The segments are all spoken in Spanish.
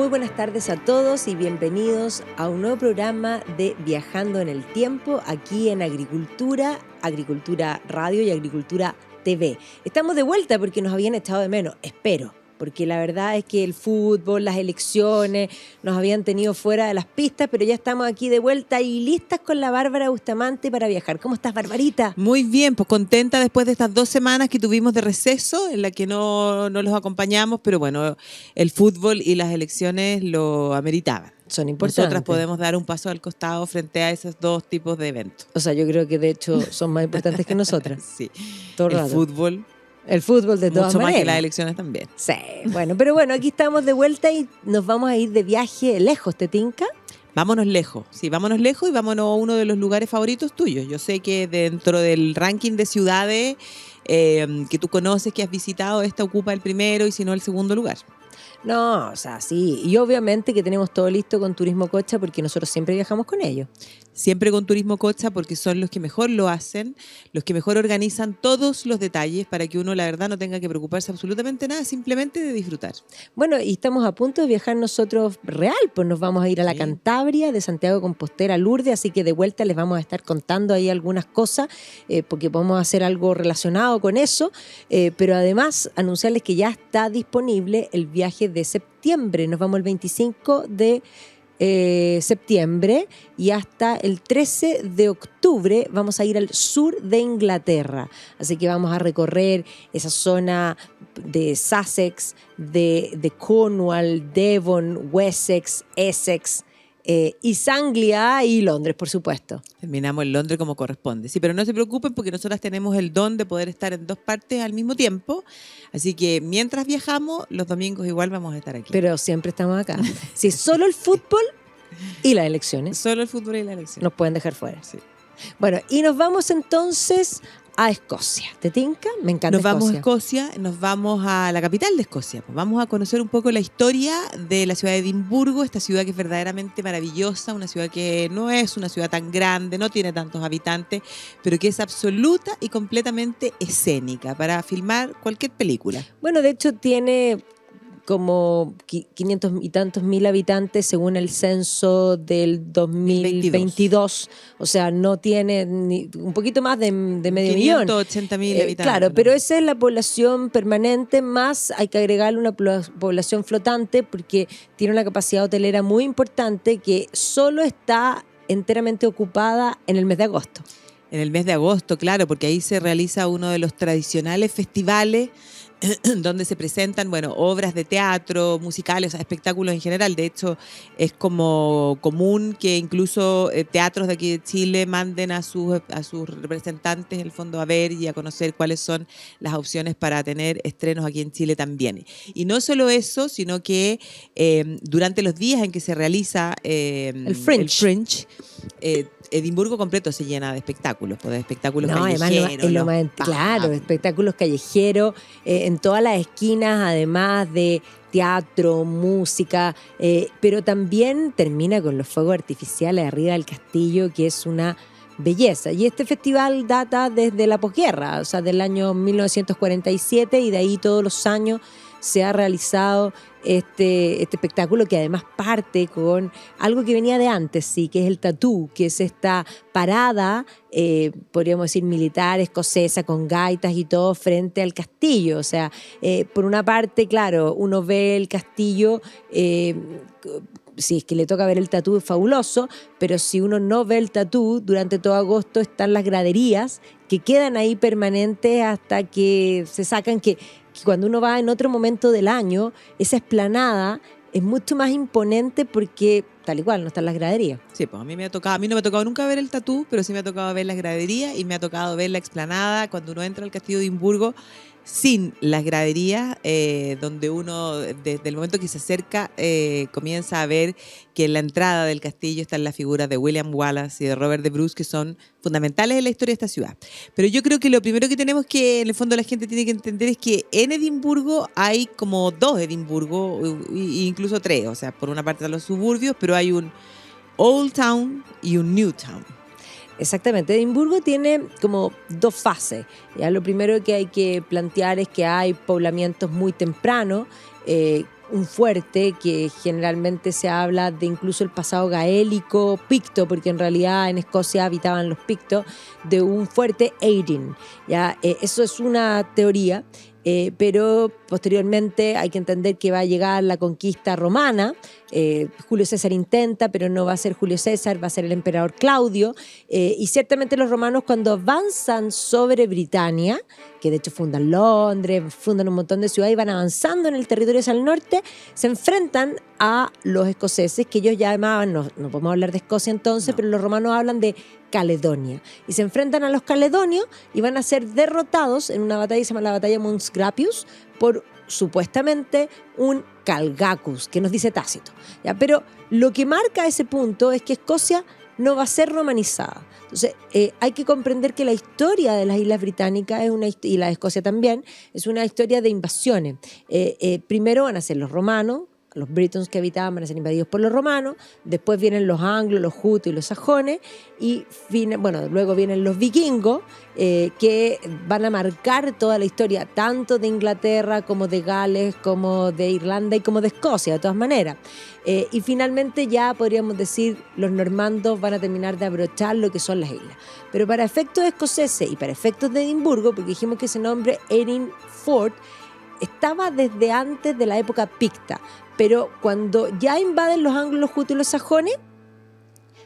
Muy buenas tardes a todos y bienvenidos a un nuevo programa de Viajando en el Tiempo aquí en Agricultura, Agricultura Radio y Agricultura TV. Estamos de vuelta porque nos habían echado de menos, espero. Porque la verdad es que el fútbol, las elecciones, nos habían tenido fuera de las pistas, pero ya estamos aquí de vuelta y listas con la Bárbara Bustamante para viajar. ¿Cómo estás, Barbarita? Muy bien, pues contenta después de estas 2 semanas que tuvimos de receso, en la que no los acompañamos, pero bueno, el fútbol y las elecciones lo ameritaban. Son importantes. Nosotras podemos dar un paso al costado frente a esos dos tipos de eventos. O sea, yo creo que de hecho son más importantes que nosotras. Sí, todo el el rato. fútbol. El fútbol de todas mucho maneras. Más que las elecciones también. Sí, bueno, pero bueno, aquí estamos de vuelta y nos vamos a ir de viaje lejos, ¿te tinca? Vámonos lejos, sí, vámonos lejos y vámonos a uno de los lugares favoritos tuyos. Yo sé que dentro del ranking de ciudades que tú conoces, que has visitado, esta ocupa el primero y si no el segundo lugar. No, o sea, sí. Y obviamente que tenemos todo listo con Turismo Cocha porque nosotros siempre viajamos con ellos. Siempre con Turismo Cocha porque son los que mejor lo hacen, los que mejor organizan todos los detalles para que uno, la verdad, no tenga que preocuparse absolutamente nada, simplemente de disfrutar. Bueno, y estamos a punto de viajar nosotros real, pues nos vamos a ir a la Cantabria, de Santiago de Compostela a Lourdes, así que de vuelta les vamos a estar contando ahí algunas cosas, porque podemos hacer algo relacionado con eso, pero además anunciarles que ya está disponible el viaje de septiembre. Nos vamos el 25 de septiembre y hasta el 13 de octubre vamos a ir al sur de Inglaterra. Así que vamos a recorrer esa zona de Sussex, de Cornwall, Devon, Wessex, Essex, East Anglia y Londres, por supuesto. Terminamos en Londres como corresponde. Sí, pero no se preocupen porque nosotras tenemos el don de poder estar en 2 partes al mismo tiempo. Así que mientras viajamos, los domingos igual vamos a estar aquí. Pero siempre estamos acá. Si solo el fútbol y las elecciones. Solo el fútbol y la elección. Nos pueden dejar fuera. Sí. Bueno, y nos vamos entonces a Escocia. ¿Te tinca? Me encanta Escocia. Nos vamos a Escocia, nos vamos a la capital de Escocia. Pues vamos a conocer un poco la historia de la ciudad de Edimburgo, esta ciudad que es verdaderamente maravillosa, una ciudad que no es una ciudad tan grande, no tiene tantos habitantes, pero que es absoluta y completamente escénica para filmar cualquier película. Bueno, de hecho tiene como 500 y tantos mil habitantes según el censo del 2022. O sea, no tiene ni un poquito más de medio millón. 580.000 habitantes. Claro, pero esa es la población permanente, más hay que agregarle una población flotante porque tiene una capacidad hotelera muy importante que solo está enteramente ocupada en el mes de agosto. En el mes de agosto, claro, porque ahí se realiza uno de los tradicionales festivales donde se presentan, bueno, obras de teatro, musicales, o sea, espectáculos en general. De hecho, es como común que incluso teatros de aquí de Chile manden a sus representantes, en el fondo, a ver y a conocer cuáles son las opciones para tener estrenos aquí en Chile también. Y no solo eso, sino que durante los días en que se realiza el Fringe, Edimburgo completo se llena de espectáculos, pues de espectáculos callejeros. Claro, espectáculos callejeros, en todas las esquinas, además de teatro, música, pero también termina con los fuegos artificiales arriba del castillo, que es una belleza. Y este festival data desde la posguerra, o sea, del año 1947, y de ahí todos los años se ha realizado este espectáculo, que además parte con algo que venía de antes, sí, que es el tatú, que es esta parada, podríamos decir militar, escocesa, con gaitas y todo frente al castillo. O sea, por una parte, claro, uno ve el castillo, si es que le toca ver el tatú, es fabuloso, pero si uno no ve el tatú, durante todo agosto están las graderías que quedan ahí permanentes hasta que se sacan, que cuando uno va en otro momento del año, esa explanada es mucho más imponente porque tal y cual no están las graderías. Sí, pues a mí no me ha tocado nunca ver el tatú, pero sí me ha tocado ver las graderías y me ha tocado ver la explanada cuando uno entra al castillo de Edimburgo sin las graderías, donde uno desde el momento que se acerca comienza a ver que en la entrada del castillo están las figuras de William Wallace y de Robert de Bruce, que son fundamentales en la historia de esta ciudad. Pero yo creo que lo primero que tenemos que, en el fondo, la gente tiene que entender es que en Edimburgo hay como 2 Edimburgo, e incluso 3. O sea, por una parte están los suburbios, pero hay un Old Town y un New Town. Exactamente, Edimburgo tiene como 2 fases. Ya lo primero que hay que plantear es que hay poblamientos muy tempranos, un fuerte que generalmente se habla de incluso el pasado gaélico, picto, porque en realidad en Escocia habitaban los pictos, de un fuerte Erin. ¿Ya? Eso es una teoría. Pero posteriormente hay que entender que va a llegar la conquista romana. Julio César intenta, pero no va a ser Julio César, va a ser el emperador Claudio. Y ciertamente los romanos, cuando avanzan sobre Britania, que de hecho fundan Londres, fundan un montón de ciudades y van avanzando en el territorio hacia el norte, se enfrentan a los escoceses, que ellos ya llamaban, no podemos hablar de Escocia entonces, no, pero los romanos hablan de Caledonia. Y se enfrentan a los caledonios y van a ser derrotados en una batalla que se llama la batalla Mons Graupius por supuestamente un Calgacus, que nos dice Tácito. ¿Ya? Pero lo que marca ese punto es que Escocia no va a ser romanizada. Entonces, hay que comprender que la historia de las Islas Británicas y la de Escocia también es una historia de invasiones. Primero van a ser los romanos, los britons que habitaban van a ser invadidos por los romanos, después vienen los anglos, los jutos y los sajones, y luego vienen los vikingos, que van a marcar toda la historia, tanto de Inglaterra como de Gales, como de Irlanda y como de Escocia, de todas maneras. Y finalmente ya podríamos decir, los normandos van a terminar de abrochar lo que son las islas. Pero para efectos escoceses y para efectos de Edimburgo, porque dijimos que ese nombre, Erin-Ford, estaba desde antes de la época picta, pero cuando ya invaden los anglos, los jutos y los sajones,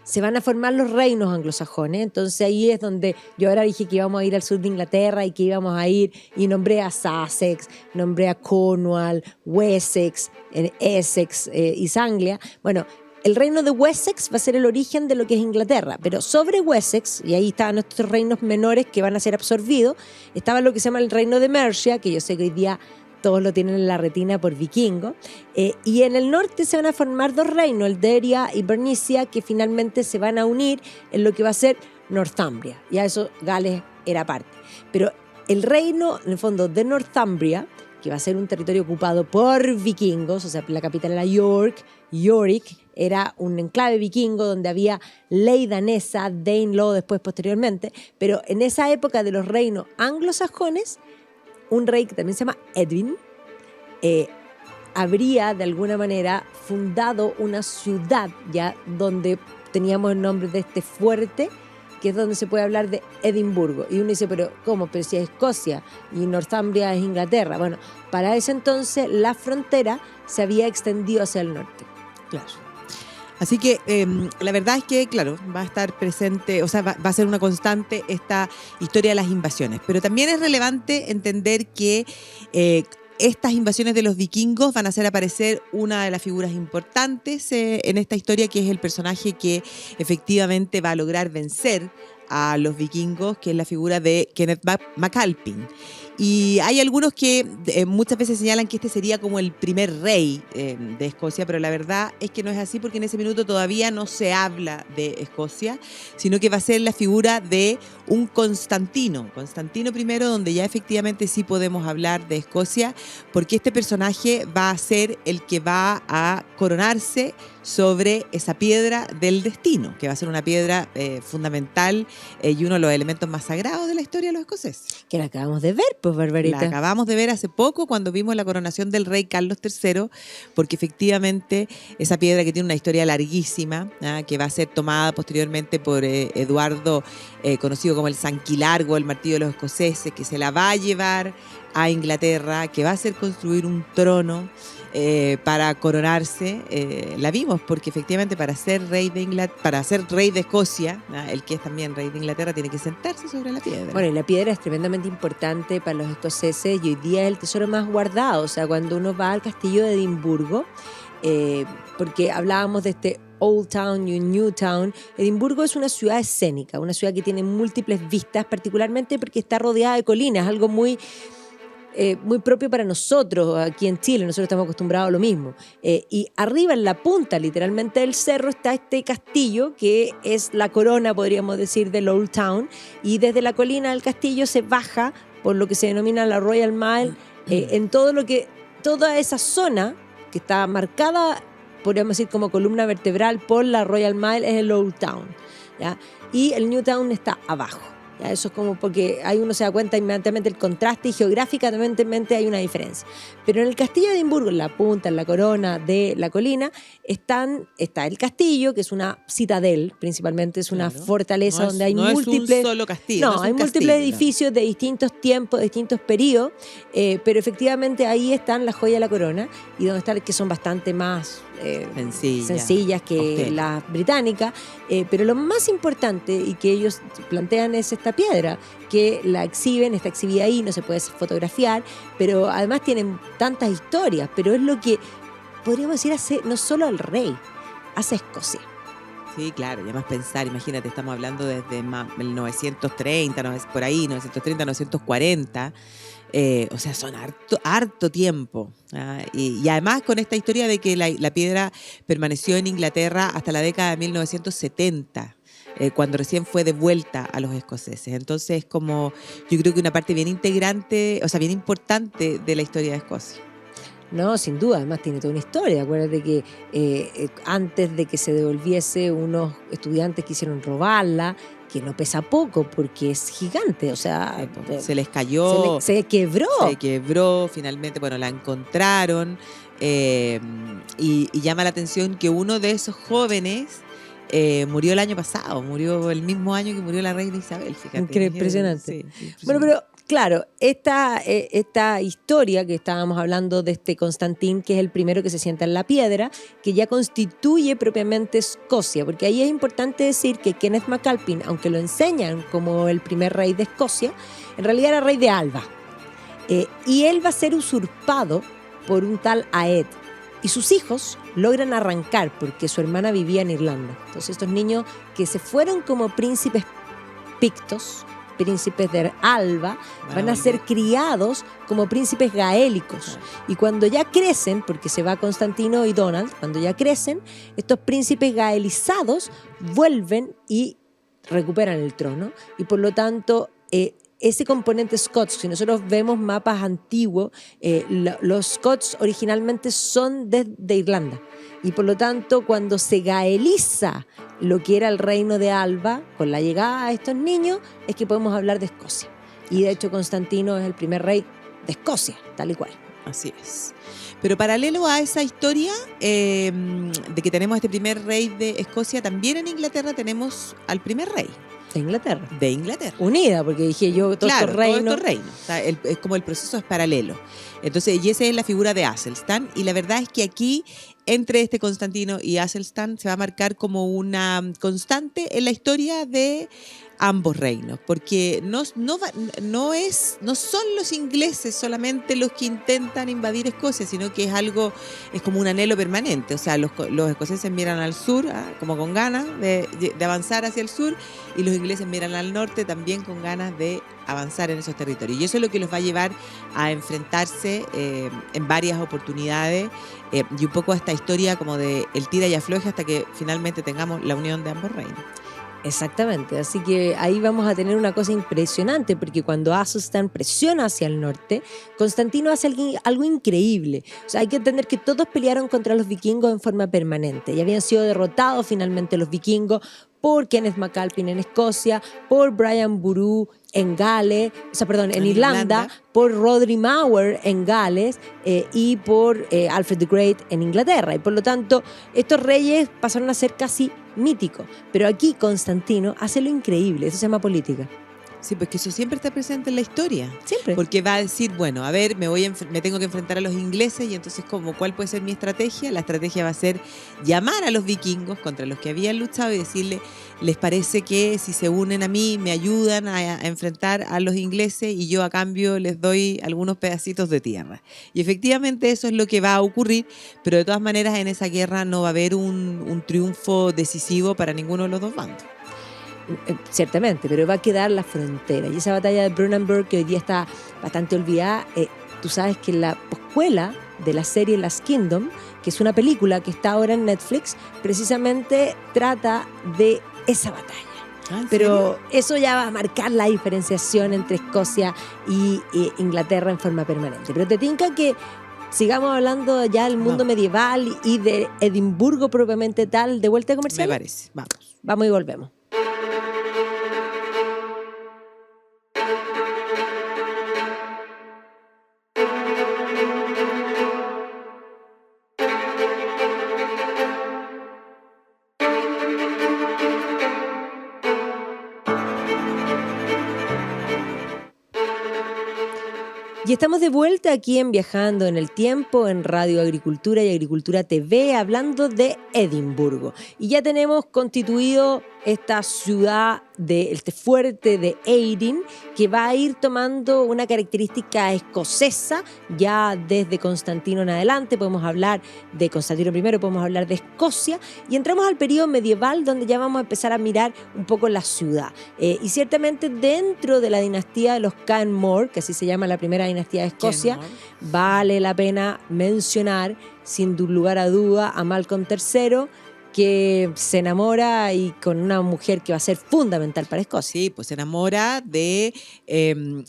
se van a formar los reinos anglosajones. Entonces ahí es donde yo ahora dije que íbamos a ir al sur de Inglaterra y que íbamos a ir, y nombré a Sussex, nombré a Cornwall, Wessex, Essex, East Anglia. Bueno, el reino de Wessex va a ser el origen de lo que es Inglaterra, pero sobre Wessex, y ahí estaban nuestros reinos menores que van a ser absorbidos, estaba lo que se llama el reino de Mercia, que yo sé que hoy día todos lo tienen en la retina por vikingo, y en el norte se van a formar dos reinos, el de Eria y Bernicia, que finalmente se van a unir en lo que va a ser Northumbria. Ya eso Gales era parte. Pero el reino, en el fondo, de Northumbria, que va a ser un territorio ocupado por vikingos, o sea, la capital era Yorick era un enclave vikingo donde había ley danesa, Danelaw después posteriormente, pero en esa época de los reinos anglosajones, un rey que también se llama Edwin, habría de alguna manera fundado una ciudad ya donde teníamos el nombre de este fuerte, que es donde se puede hablar de Edimburgo. Y uno dice, pero ¿cómo? Pero si es Escocia y Northumbria es Inglaterra. Bueno, para ese entonces la frontera se había extendido hacia el norte. Claro. Así que la verdad es que, claro, va a estar presente, o sea, va a ser una constante esta historia de las invasiones. Pero también es relevante entender que estas invasiones de los vikingos van a hacer aparecer una de las figuras importantes en esta historia, que es el personaje que efectivamente va a lograr vencer a los vikingos, que es la figura de Kenneth MacAlpin. Y hay algunos que muchas veces señalan que este sería como el primer rey de Escocia, pero la verdad es que no es así, porque en ese minuto todavía no se habla de Escocia, sino que va a ser la figura de un Constantino I, donde ya efectivamente sí podemos hablar de Escocia, porque este personaje va a ser el que va a coronarse sobre esa piedra del destino, que va a ser una piedra fundamental y uno de los elementos más sagrados de la historia de los escoceses. Que la acabamos de ver, pues, Barbarita. La acabamos de ver hace poco cuando vimos la coronación del rey Carlos III, porque efectivamente esa piedra, que tiene una historia larguísima, que va a ser tomada posteriormente por Eduardo, conocido como el Sanquilargo, el martillo de los escoceses, que se la va a llevar a Inglaterra, que va a hacer construir un trono para coronarse. La vimos porque efectivamente para ser rey de Escocia, el que es también rey de Inglaterra, tiene que sentarse sobre la piedra. Bueno, y la piedra es tremendamente importante para los escoceses y hoy día es el tesoro más guardado. O sea, cuando uno va al castillo de Edimburgo, porque hablábamos de este Old Town y New Town, Edimburgo es una ciudad escénica, una ciudad que tiene múltiples vistas, particularmente porque está rodeada de colinas, algo muy propio para nosotros aquí en Chile. Nosotros estamos acostumbrados a lo mismo. Y arriba, en la punta literalmente del cerro, está este castillo que es la corona, podríamos decir, del Old Town, y desde la colina del castillo se baja por lo que se denomina la Royal Mile, en toda esa zona que está marcada, podríamos decir, como columna vertebral por la Royal Mile, es el Old Town, ¿ya? Y el New Town está abajo. Ya, eso es como porque ahí uno se da cuenta inmediatamente el contraste y geográficamente hay una diferencia. Pero en el castillo de Edimburgo, en la punta, en la corona de la colina, está el castillo, que es una citadel, principalmente es una Claro. fortaleza donde hay no múltiples... es un solo castillo. No, No es hay un múltiples castillo, edificios de distintos tiempos, de distintos periodos, pero efectivamente ahí están las joyas de la corona y donde están, que son bastante más sencillas que austera. las británicas, pero lo más importante y que ellos plantean es esta piedra, que la exhiben, está exhibida ahí, no se puede fotografiar, pero además tienen tantas historias, pero es lo que podríamos decir hace no solo al rey, hace Escocia. Sí, claro, y además pensar, imagínate, estamos hablando desde el 930, por ahí, 930, 940, o sea, son harto tiempo. Y además con esta historia de que la piedra permaneció en Inglaterra hasta la década de 1970. Cuando recién fue devuelta a los escoceses. Entonces, como yo creo que una parte bien integrante, o sea, bien importante de la historia de Escocia. No, sin duda, además tiene toda una historia. Acuérdate que antes de que se devolviese, unos estudiantes quisieron robarla, que no pesa poco porque es gigante, o sea... Se les cayó. Se quebró. Se quebró, finalmente, bueno, la encontraron y llama la atención que uno de esos jóvenes murió el año pasado, murió el mismo año que murió la reina Isabel, fíjate. Impresionante. Sí, impresionante. Bueno, pero claro, esta historia que estábamos hablando de este Constantín, que es el primero que se sienta en la piedra, que ya constituye propiamente Escocia, porque ahí es importante decir que Kenneth MacAlpin, aunque lo enseñan como el primer rey de Escocia, en realidad era rey de Alba. Y él va a ser usurpado por un tal Aed. Y sus hijos logran arrancar porque su hermana vivía en Irlanda. Entonces estos niños que se fueron como príncipes pictos, príncipes de Alba, van a ser criados como príncipes gaélicos. Y cuando ya crecen, porque se va Constantino y Donald, cuando ya crecen, estos príncipes gaelizados vuelven y recuperan el trono. Y por lo tanto... ese componente Scots, si nosotros vemos mapas antiguos, los Scots originalmente son de Irlanda. Y por lo tanto, cuando se gaeliza lo que era el reino de Alba, con la llegada de estos niños, es que podemos hablar de Escocia. Y de hecho, Constantino es el primer rey de Escocia, tal y cual. Así es. Pero paralelo a esa historia de que tenemos este primer rey de Escocia, también en Inglaterra tenemos al primer rey. De Inglaterra. De Inglaterra. Unida, porque dije yo, todos estos reinos. Todos estos reinos. O sea, es como el proceso es paralelo. Entonces, y esa es la figura de Athelstan. Y la verdad es que aquí, entre este Constantino y Athelstan, se va a marcar como una constante en la historia de ambos reinos, porque no son los ingleses solamente los que intentan invadir Escocia, sino que es como un anhelo permanente. O sea, los escoceses miran al sur, como con ganas de avanzar hacia el sur, y los ingleses miran al norte también con ganas de avanzar en esos territorios. Y eso es lo que los va a llevar a enfrentarse en varias oportunidades y un poco a esta historia como de el tira y afloje hasta que finalmente tengamos la unión de ambos reinos. Exactamente, así que ahí vamos a tener una cosa impresionante, porque cuando Athelstan presiona hacia el norte, Constantino hace algo increíble. O sea, hay que entender que todos pelearon contra los vikingos en forma permanente y habían sido derrotados finalmente los vikingos por Kenneth MacAlpin en Escocia, por Brian Boru en Gales, en Irlanda, por Rodri Mauer en Gales y por Alfred the Great en Inglaterra. Y por lo tanto, estos reyes pasaron a ser casi míticos. Pero aquí Constantino hace lo increíble, eso se llama política. Sí, pues que eso siempre está presente en la historia. Siempre. Porque va a decir, bueno, a ver, me tengo que enfrentar a los ingleses y entonces, ¿cuál puede ser mi estrategia? La estrategia va a ser llamar a los vikingos contra los que habían luchado y decirle, ¿les parece que si se unen a mí me ayudan a enfrentar a los ingleses y yo a cambio les doy algunos pedacitos de tierra? Y efectivamente eso es lo que va a ocurrir, pero de todas maneras en esa guerra no va a haber un triunfo decisivo para ninguno de los dos bandos. Ciertamente, pero va a quedar la frontera. Y esa batalla de Brunanburh, que hoy día está bastante olvidada, tú sabes que la poscuela de la serie Last Kingdom, que es una película que está ahora en Netflix, precisamente trata de esa batalla. Pero eso ya va a marcar la diferenciación entre Escocia y Inglaterra en forma permanente. Pero te tinca que sigamos hablando ya del mundo medieval y de Edimburgo propiamente tal, de vuelta comercial. Me parece, vamos. Vamos y volvemos. Y estamos de vuelta aquí en Viajando en el Tiempo, en Radio Agricultura y Agricultura TV, hablando de Edimburgo. Y ya tenemos constituido esta ciudad, este fuerte de Erin, que va a ir tomando una característica escocesa, ya desde Constantino en adelante. Podemos hablar de Constantino I, podemos hablar de Escocia, y entramos al periodo medieval, donde ya vamos a empezar a mirar un poco la ciudad. Y ciertamente dentro de la dinastía de los Canmore, que así se llama la primera dinastía de Escocia, vale la pena mencionar, sin lugar a duda, a Malcolm III, que se enamora y con una mujer que va a ser fundamental para Escocia. Sí, pues se enamora de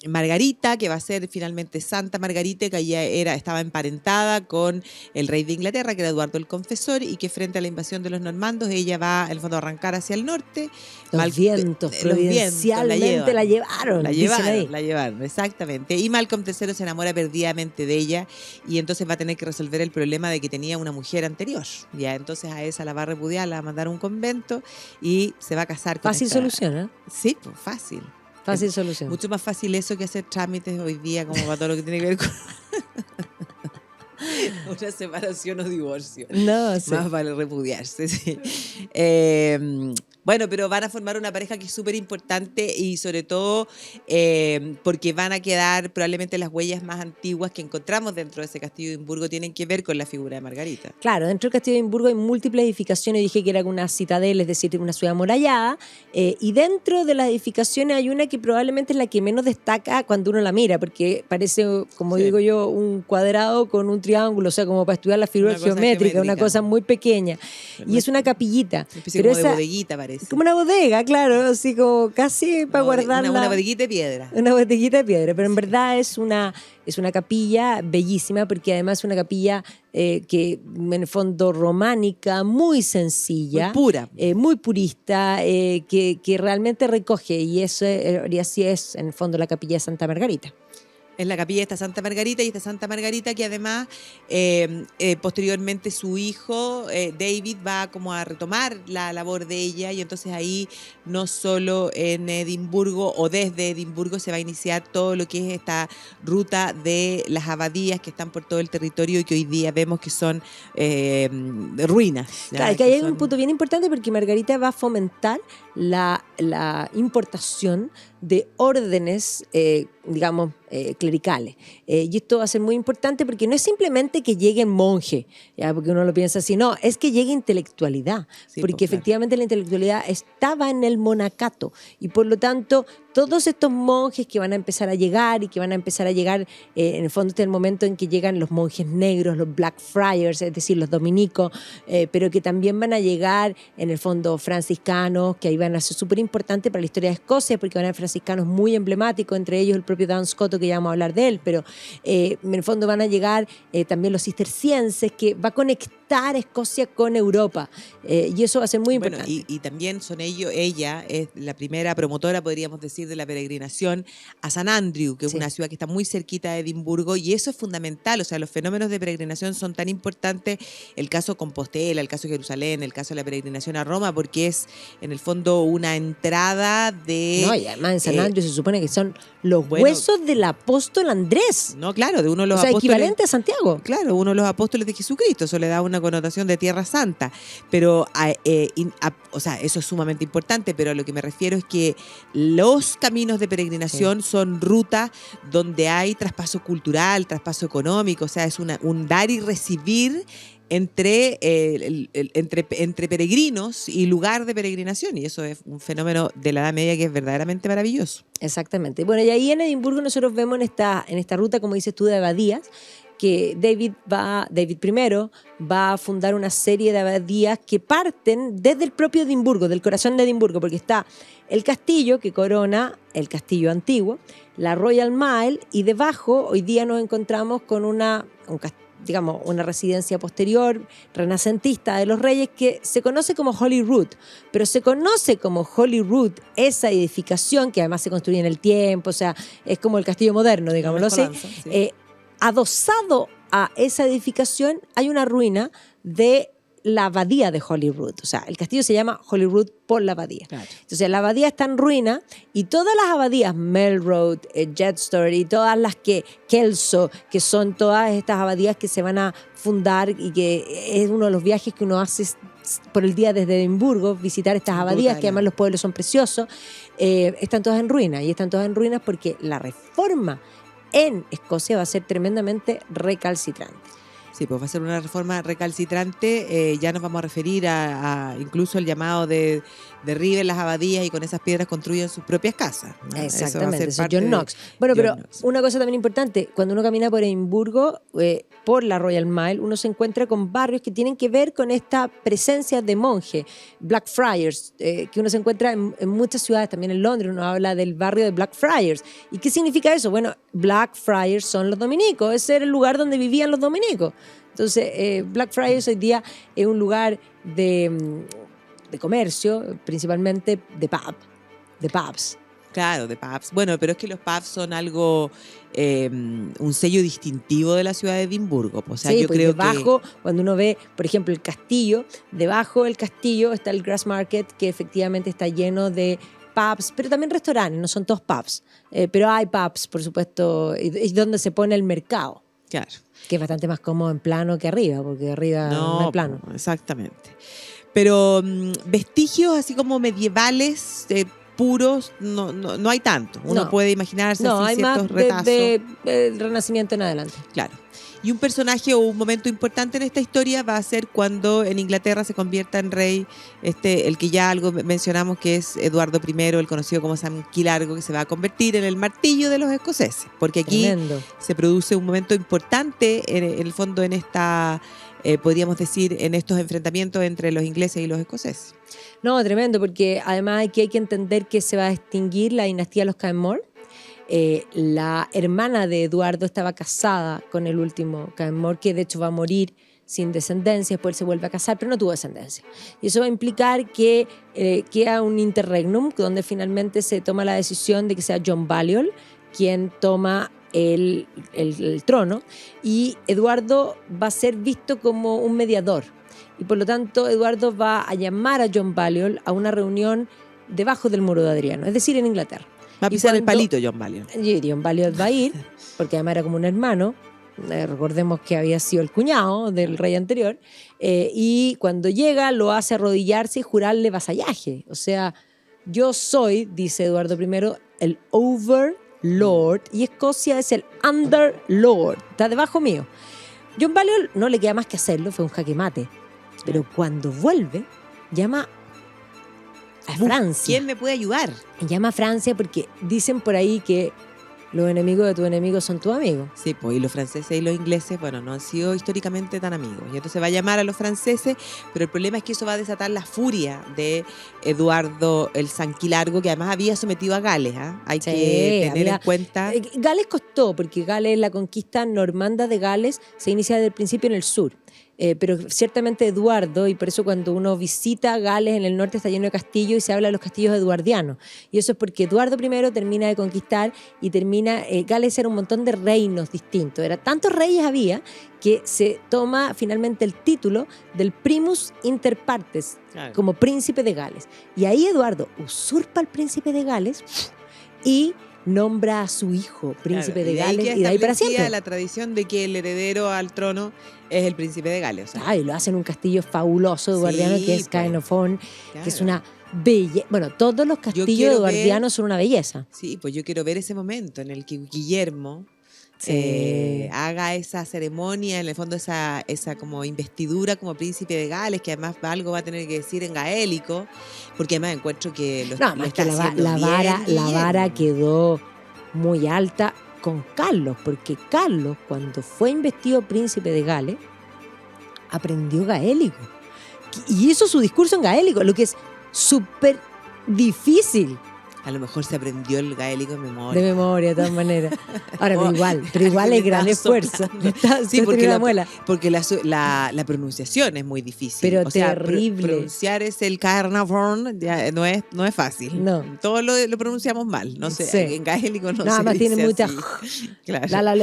Margarita, que va a ser finalmente Santa Margarita, que ella estaba emparentada con el rey de Inglaterra, que era Eduardo el Confesor, y que frente a la invasión de los normandos, ella va, en el fondo, a arrancar hacia el norte. Los vientos providencialmente la llevaron. La llevaron, exactamente. Y Malcolm III se enamora perdidamente de ella, y entonces va a tener que resolver el problema de que tenía una mujer anterior. Ya, entonces a esa la va a repudiar, la va a mandar a un convento y se va a casar con Fácil solución, ¿eh? Sí, pues fácil. Fácil solución. Mucho más fácil eso que hacer trámites hoy día, como para todo lo que tiene que ver con una separación o divorcio. No, sí. Más vale repudiarse, sí. Bueno, pero van a formar una pareja que es súper importante, y sobre todo porque van a quedar probablemente las huellas más antiguas que encontramos dentro de ese castillo de Edimburgo tienen que ver con la figura de Margarita. Claro, dentro del castillo de Edimburgo hay múltiples edificaciones. Dije que era una citadela, es decir, una ciudad amurallada, y dentro de las edificaciones hay una que probablemente es la que menos destaca cuando uno la mira, porque parece, como digo yo, un cuadrado con un triángulo, o sea, como para estudiar la figura geométrica, una cosa muy pequeña. Y es una capillita. Una especie como de bodeguita, parece. Como una bodega, claro, así como casi para guardarla. Una bodeguita de piedra. Una bodeguita de piedra, pero en verdad es una capilla bellísima, porque además es una capilla que en el fondo románica, muy sencilla. Muy pura. Muy purista, que realmente recoge, y así es en el fondo la capilla de Santa Margarita. Es la capilla de esta Santa Margarita, y esta Santa Margarita que además posteriormente su hijo David va como a retomar la labor de ella, y entonces ahí no solo en Edimburgo o desde Edimburgo se va a iniciar todo lo que es esta ruta de las abadías que están por todo el territorio y que hoy día vemos que son ruinas. Claro, que hay un punto bien importante, porque Margarita va a fomentar la importación de órdenes, digamos, clericales. Y esto va a ser muy importante, porque no es simplemente que llegue monje, ¿ya? Porque uno lo piensa así, no, es que llegue intelectualidad, sí, porque pues, efectivamente la intelectualidad estaba en el monacato, y por lo tanto todos estos monjes que van a empezar a llegar en el fondo este es el momento en que llegan los monjes negros, los Blackfriars, es decir, los dominicos, pero que también van a llegar en el fondo franciscanos, que ahí van a ser súper importantes para la historia de Escocia, porque van a haber franciscanos muy emblemáticos, entre ellos el propio Dan Scotto, que ya vamos a hablar de él, pero en el fondo van a llegar también los cistercienses, que va a conectar Escocia con Europa, y eso va a ser muy importante. Y también ella es la primera promotora, podríamos decir, de la peregrinación a San Andrew, que es una ciudad que está muy cerquita de Edimburgo, y eso es fundamental. O sea, los fenómenos de peregrinación son tan importantes, el caso Compostela, el caso Jerusalén, el caso de la peregrinación a Roma, porque es en el fondo una entrada de... No, y además en San Andrew se supone que son los huesos del apóstol Andrés. No, claro, de uno de los apóstoles. O sea, apóstoles, equivalente a Santiago. Claro, uno de los apóstoles de Jesucristo, eso le da una connotación de Tierra Santa, pero o sea, eso es sumamente importante, pero a lo que me refiero es que los caminos de peregrinación son rutas donde hay traspaso cultural, traspaso económico, o sea, es un dar y recibir entre peregrinos y lugar de peregrinación, y eso es un fenómeno de la Edad Media que es verdaderamente maravilloso. Exactamente. Bueno, y ahí en Edimburgo nosotros vemos en esta ruta, como dices tú, de abadías, que David I va a fundar una serie de abadías que parten desde el propio Edimburgo, del corazón de Edimburgo, porque está el castillo que corona el castillo antiguo, la Royal Mile, y debajo hoy día nos encontramos con una residencia posterior, renacentista de los reyes, que se conoce como Holyrood, pero se conoce como Holyrood esa edificación, que además se construye en el tiempo, o sea, es como el castillo moderno, digámoslo así. Adosado a esa edificación hay una ruina de la abadía de Holyrood. O sea, el castillo se llama Holyrood por la abadía. Claro. Entonces, la abadía está en ruina y todas las abadías, Melrose, Jetstory y todas las que, Kelso, que son todas estas abadías que se van a fundar y que es uno de los viajes que uno hace por el día desde Edimburgo, visitar estas abadías, que además los pueblos son preciosos, están todas en ruinas. Y están todas en ruinas porque la reforma en Escocia va a ser tremendamente recalcitrante. Sí, pues va a ser una reforma recalcitrante. Ya nos vamos a referir a incluso el llamado de derriben las abadías y con esas piedras construyen sus propias casas, ¿no? Exactamente, eso es John Knox. Bueno, pero Knox. Una cosa también importante, cuando uno camina por Edimburgo, por la Royal Mile, uno se encuentra con barrios que tienen que ver con esta presencia de monje, Blackfriars, que uno se encuentra en muchas ciudades, también en Londres, uno habla del barrio de Blackfriars. ¿Y qué significa eso? Bueno, Blackfriars son los dominicos, ese era el lugar donde vivían los dominicos. Entonces, Blackfriars hoy día es un lugar de comercio, principalmente de pubs. Claro, de pubs. Bueno, pero es que los pubs son algo, un sello distintivo de la ciudad de Edimburgo. O sea, sí, yo pues creo debajo, cuando uno ve, por ejemplo, el castillo, debajo del castillo está el Grassmarket, que efectivamente está lleno de pubs, pero también restaurantes, no son todos pubs, pero hay pubs, por supuesto, y donde se pone el mercado. Claro. Que es bastante más cómodo en plano que arriba, porque arriba no hay plano. Exactamente. Pero vestigios así como medievales, puros, no hay tanto. Uno puede imaginarse hay ciertos más retazos. del Renacimiento en adelante. Claro. Y un personaje o un momento importante en esta historia va a ser cuando en Inglaterra se convierta en rey el que ya algo mencionamos, que es Eduardo I, el conocido como San Quilargo, que se va a convertir en el martillo de los escoceses. Porque aquí se produce un momento importante en el fondo en esta, podríamos decir, en estos enfrentamientos entre los ingleses y los escoceses. No, tremendo, porque además aquí hay que entender que se va a extinguir la dinastía de los Canmore. La hermana de Eduardo estaba casada con el último Canmore, que de hecho va a morir sin descendencia, después se vuelve a casar, pero no tuvo descendencia. Y eso va a implicar que queda un interregnum, donde finalmente se toma la decisión de que sea John Balliol quien toma el trono, y Eduardo va a ser visto como un mediador. Y por lo tanto, Eduardo va a llamar a John Balliol a una reunión debajo del muro de Adriano, es decir, en Inglaterra. Va a pisar el palito John Balliol. Y John Balliol va a ir, porque además era como un hermano, recordemos que había sido el cuñado del rey anterior, y cuando llega lo hace arrodillarse y jurarle vasallaje. O sea, yo soy, dice Eduardo I, el overlord, y Escocia es el underlord, está debajo mío. John Balliol no le queda más que hacerlo, fue un jaque mate, pero cuando vuelve, llama a Francia. ¿Quién me puede ayudar? Llama a Francia porque dicen por ahí que los enemigos de tus enemigos son tus amigos. Sí, pues, y los franceses y los ingleses, bueno, no han sido históricamente tan amigos. Y entonces va a llamar a los franceses, pero el problema es que eso va a desatar la furia de Eduardo el Sanquilargo, que además había sometido a Gales. Hay que tener en cuenta. Gales costó, porque Gales, la conquista normanda de Gales se inicia desde el principio en el sur. Pero ciertamente Eduardo, y por eso cuando uno visita Gales en el norte está lleno de castillos y se habla de los castillos eduardianos. Y eso es porque Eduardo I termina de conquistar y Gales era un montón de reinos distintos. Tantos reyes había que se toma finalmente el título del primus inter partes, claro, como príncipe de Gales. Y ahí Eduardo usurpa al príncipe de Gales y nombra a su hijo príncipe, claro, de Gales, y de ahí para siempre. La tradición de que el heredero al trono es el príncipe de Gales. O sea. Y lo hacen en un castillo fabuloso eduardiano, sí, que es Caernarfon, claro, que es una belleza. Bueno, todos los castillos eduardianos son una belleza. Sí, pues yo quiero ver ese momento en el que Guillermo haga esa ceremonia, en el fondo esa como investidura como príncipe de Gales, que además algo va a tener que decir en gaélico, porque además encuentro que la vara quedó muy alta con Carlos, porque Carlos, cuando fue investido príncipe de Gales, aprendió gaélico y hizo su discurso en gaélico, lo que es súper difícil. A lo mejor se aprendió el gaélico de memoria. De memoria, de todas maneras. Ahora, pero igual es gran esfuerzo. Sí, porque la pronunciación es muy difícil. Pero terrible. Pronunciar es el Caernarfon, no es fácil. No. Todos lo pronunciamos mal. No sé, sí. En gaélico no se dice tiene mucha... Claro. Claro.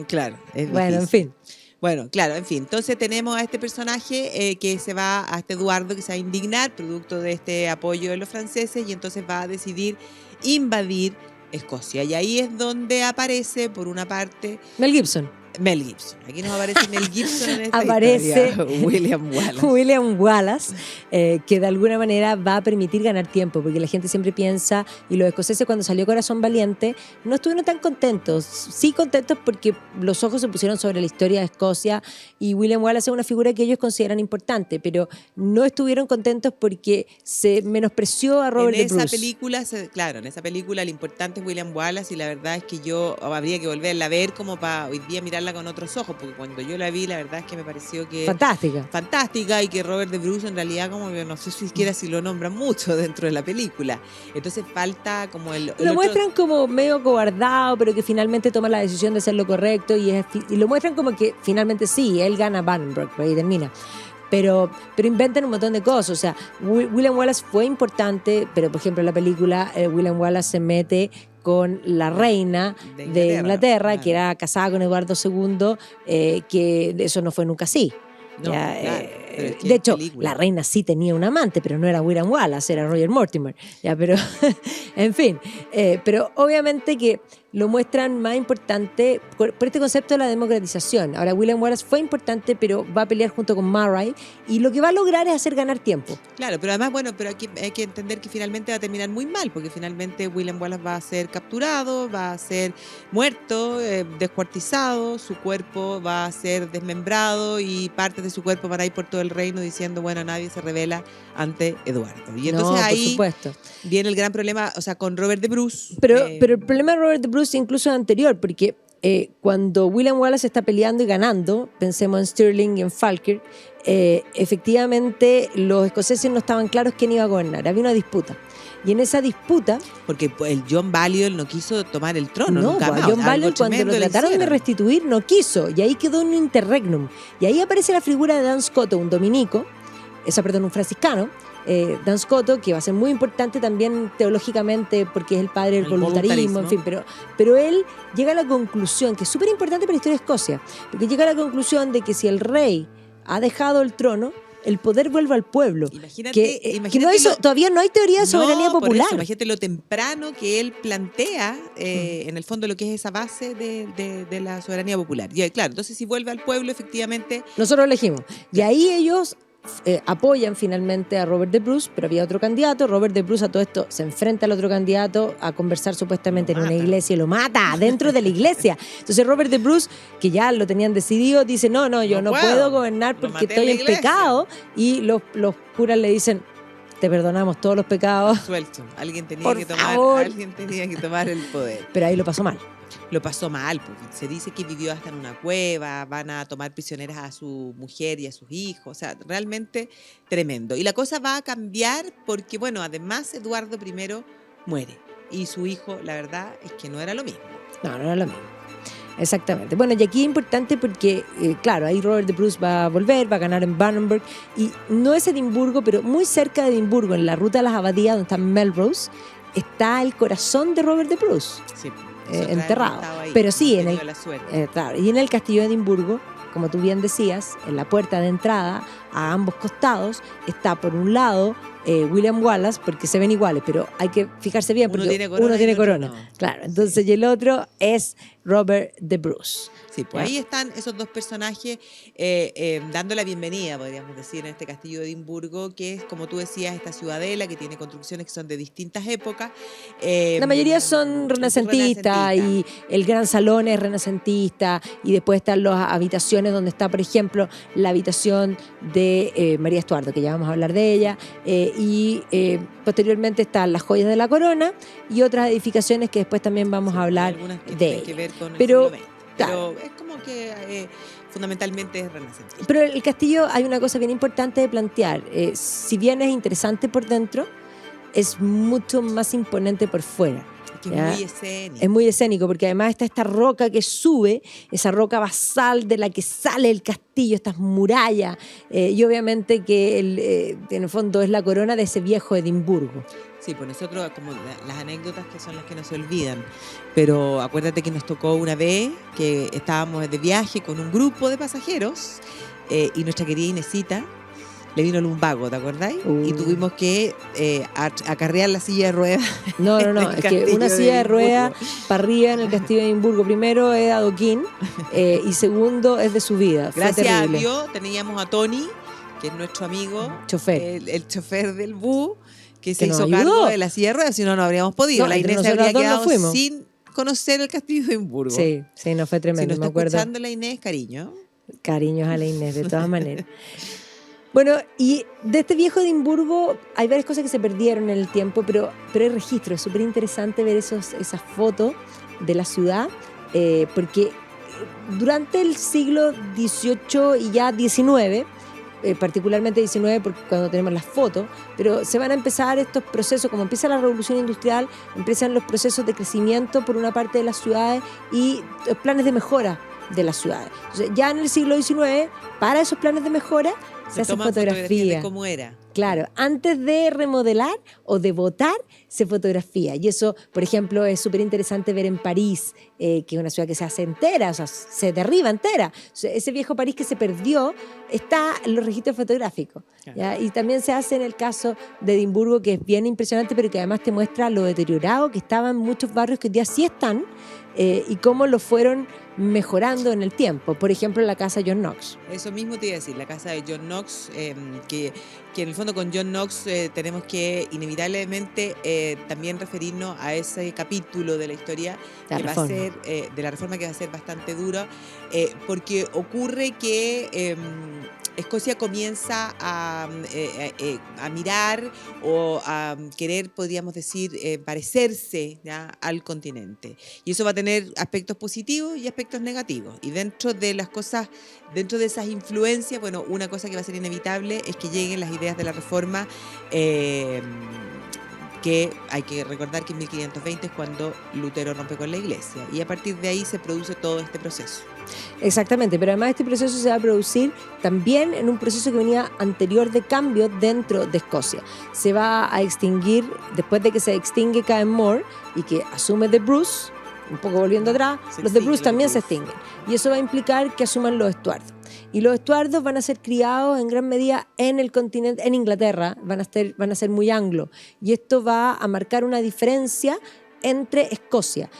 Claro. Bueno, en fin. Bueno, claro, en fin. Entonces tenemos a este personaje que se va, a este Eduardo, que se va a indignar producto de este apoyo de los franceses y entonces va a decidir invadir Escocia. Y ahí es donde aparece, por una parte, Mel Gibson. Mel Gibson. Aquí nos aparece Mel Gibson en esta Aparece historia. William Wallace. William Wallace, que de alguna manera va a permitir ganar tiempo, porque la gente siempre piensa, y los escoceses cuando salió Corazón Valiente no estuvieron tan contentos, sí contentos porque los ojos se pusieron sobre la historia de Escocia y William Wallace es una figura que ellos consideran importante, pero no estuvieron contentos porque se menospreció a Robert En de esa Bruce. película, claro, en esa película lo importante es William Wallace y la verdad es que yo habría que volverla a ver como para hoy día mirarla con otros ojos, porque cuando yo la vi la verdad es que me pareció que fantástica y que Robert de Bruce en realidad como que no sé siquiera si lo nombran mucho dentro de la película. Entonces falta como el lo muestran como medio cobardado, pero que finalmente toma la decisión de hacer lo correcto y lo muestran como que finalmente sí, él gana Bannockburn, ahí termina. Pero inventan un montón de cosas. O sea, William Wallace fue importante, pero por ejemplo en la película William Wallace se mete con la reina de Inglaterra, que era casada con Eduardo II, que eso no fue nunca así. No, Ya, claro, de hecho, la reina sí tenía un amante, pero no era William Wallace, era Roger Mortimer. Ya, pero, en fin, pero obviamente que lo muestran más importante por este concepto de la democratización. Ahora, William Wallace fue importante, pero va a pelear junto con Murray y lo que va a lograr es hacer ganar tiempo. Claro, pero además, bueno, pero aquí hay que entender que finalmente va a terminar muy mal, porque finalmente William Wallace va a ser capturado, va a ser muerto, descuartizado, su cuerpo va a ser desmembrado y partes de su cuerpo van a ir por todo el reino diciendo, bueno, nadie se revela ante Eduardo. Y entonces ahí viene el gran problema, o sea, con Robert de Bruce. Pero el problema de Robert de Bruce incluso es anterior, porque cuando William Wallace está peleando y ganando, pensemos en Stirling y en Falkirk, efectivamente los escoceses no estaban claros quién iba a gobernar, había una disputa. Y en esa disputa... Porque el John Balliol no quiso tomar el trono, nunca más. John Balliol cuando lo trataron de restituir no quiso, y ahí quedó un interregnum. Y ahí aparece la figura de Dan Scotto, un dominico, un franciscano, Dan Scotto, que va a ser muy importante también teológicamente porque es el padre del voluntarismo, en fin, pero él llega a la conclusión, que es súper importante para la historia de Escocia, porque llega a la conclusión de que si el rey ha dejado el trono, el poder vuelve al pueblo. Imagínate todavía no hay teoría de soberanía popular. Eso, imagínate lo temprano que él plantea, en el fondo, lo que es esa base de la soberanía popular. Y claro, entonces si vuelve al pueblo, efectivamente... Nosotros elegimos. Y ahí ellos... apoyan finalmente a Robert de Bruce, pero había otro candidato. Robert de Bruce a todo esto se enfrenta al otro candidato a conversar supuestamente en una iglesia y lo mata dentro de la iglesia. Entonces Robert de Bruce, que ya lo tenían decidido, dice yo no puedo gobernar porque estoy en pecado, y los curas le dicen, te perdonamos todos los pecados. Suelto. Alguien tenía que tomar el poder. Pero ahí lo pasó mal. Lo pasó mal, porque se dice que vivió hasta en una cueva, van a tomar prisioneras a su mujer y a sus hijos, o sea, realmente tremendo. Y la cosa va a cambiar porque, bueno, además Eduardo I muere y su hijo, la verdad, es que no era lo mismo. No era lo mismo. Exactamente. Bueno, y aquí es importante porque, claro, ahí Robert de Bruce va a volver, va a ganar en Bannockburn, y no es Edimburgo, pero muy cerca de Edimburgo, en la ruta de las abadías, donde está Melrose, está el corazón de Robert de Bruce. Sí. Enterrado. Pero sí, claro, y en el castillo de Edimburgo, como tú bien decías, en la puerta de entrada, a ambos costados, está por un lado William Wallace, porque se ven iguales, pero hay que fijarse bien, porque uno tiene corona. No. Claro, entonces, sí. Y el otro es Robert de Bruce. Sí, pues ahí están esos dos personajes dando la bienvenida, podríamos decir, en este castillo de Edimburgo, que es, como tú decías, esta ciudadela que tiene construcciones que son de distintas épocas. La mayoría son renacentistas y el gran salón es renacentista, y después están las habitaciones donde está, por ejemplo, la habitación de María Estuardo, que ya vamos a hablar de ella, y posteriormente están las joyas de la corona y otras edificaciones que después también vamos a hablar de ella. Que ver con pero es como que fundamentalmente es renacentista. Pero el castillo, hay una cosa bien importante de plantear. Si bien es interesante por dentro, es mucho más imponente por fuera. Que es muy escénico. Es muy escénico porque además está esta roca que sube, esa roca basal de la que sale el castillo, estas murallas, y obviamente que en el fondo es la corona de ese viejo Edimburgo. Sí, pues nosotros, como las anécdotas que son las que no se olvidan, pero acuérdate que nos tocó una vez que estábamos de viaje con un grupo de pasajeros y nuestra querida Inesita le vino el lumbago, ¿te acordáis? Y tuvimos que acarrear la silla de ruedas. No, es que una silla de ruedas para arriba en el castillo de Edimburgo, primero es adoquín y segundo es de subida. Gracias a terrible. Dios teníamos a Tony, que es nuestro amigo, Chofer. el chofer del bus, que se nos hizo ayudó. cargo de la silla de ruedas, si no, no habríamos podido. No, La entre Inés se nosotras habría dos nos quedado fuimos. sin conocer el castillo de Edimburgo. Sí, no fue Si tremendo, nos está me acuerdo. escuchando la Inés, cariño. Cariños a la Inés, de todas maneras. Bueno, y de este viejo Edimburgo hay varias cosas que se perdieron en el tiempo, pero hay registros. Es súper interesante ver esas fotos de la ciudad, porque durante el siglo XVIII y ya XIX, particularmente XIX porque cuando tenemos las fotos, pero se van a empezar estos procesos, como empieza la revolución industrial, empiezan los procesos de crecimiento por una parte de las ciudades y planes de mejora de las ciudades. Entonces, ya en el siglo XIX, para esos planes de mejora, se hacen fotografías de cómo era. Claro, antes de remodelar o de votar, se fotografía. Y eso, por ejemplo, es súper interesante ver en París, que es una ciudad que se hace entera, o sea, se derriba entera. O sea, ese viejo París que se perdió está en los registros fotográficos. Claro. ¿Ya? Y también se hace en el caso de Edimburgo, que es bien impresionante, pero que además te muestra lo deteriorado que estaban muchos barrios que hoy día sí están, y cómo lo fueron mejorando en el tiempo. Por ejemplo, la casa John Knox. Eso mismo te iba a decir, la casa de John Knox, que en el fondo con John Knox tenemos que inevitablemente también referirnos a ese capítulo de la historia que va a ser, de la reforma, que va a ser bastante dura, porque ocurre que Escocia comienza a mirar o a querer, podríamos decir, parecerse, ¿ya?, al continente. Y eso va a tener aspectos positivos y aspectos negativos. Y dentro de las cosas, dentro de esas influencias, bueno, una cosa que va a ser inevitable es que lleguen las ideas de la reforma, que hay que recordar que en 1520 es cuando Lutero rompe con la iglesia. Y a partir de ahí se produce todo este proceso. Exactamente, pero además este proceso se va a producir también en un proceso que venía anterior de cambio dentro de Escocia. Se va a extinguir, después de que se extingue Caen More y que asume de Bruce, un poco volviendo atrás, los de Bruce también se extinguen. Y eso va a implicar que asuman los estuardos. Y los estuardos van a ser criados en gran medida en el continente, en Inglaterra, van a ser muy anglo. Y esto va a marcar una diferencia entre Escocia.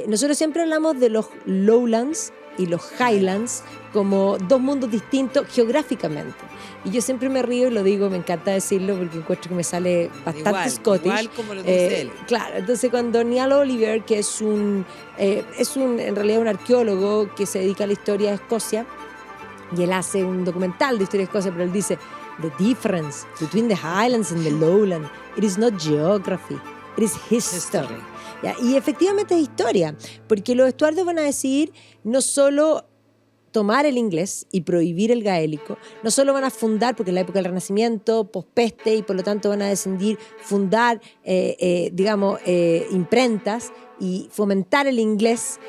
Nosotros siempre hablamos de los Lowlands y los Highlands como dos mundos distintos geográficamente. Y yo siempre me río y lo digo, me encanta decirlo porque encuentro que me sale bastante Scottish. Igual como lo dice él. Claro, entonces cuando Niall Oliver, que es en realidad un arqueólogo que se dedica a la historia de Escocia, y él hace un documental de historia de Escocia, pero él dice, the difference between the Highlands and the Lowlands, it is not geography, it is history. ¿Ya? Y efectivamente es historia, porque los estuardos van a decidir no solo tomar el inglés y prohibir el gaélico, no solo van a fundar, porque en la época del Renacimiento, pospeste, y por lo tanto van a decidir fundar, imprentas y fomentar el inglés,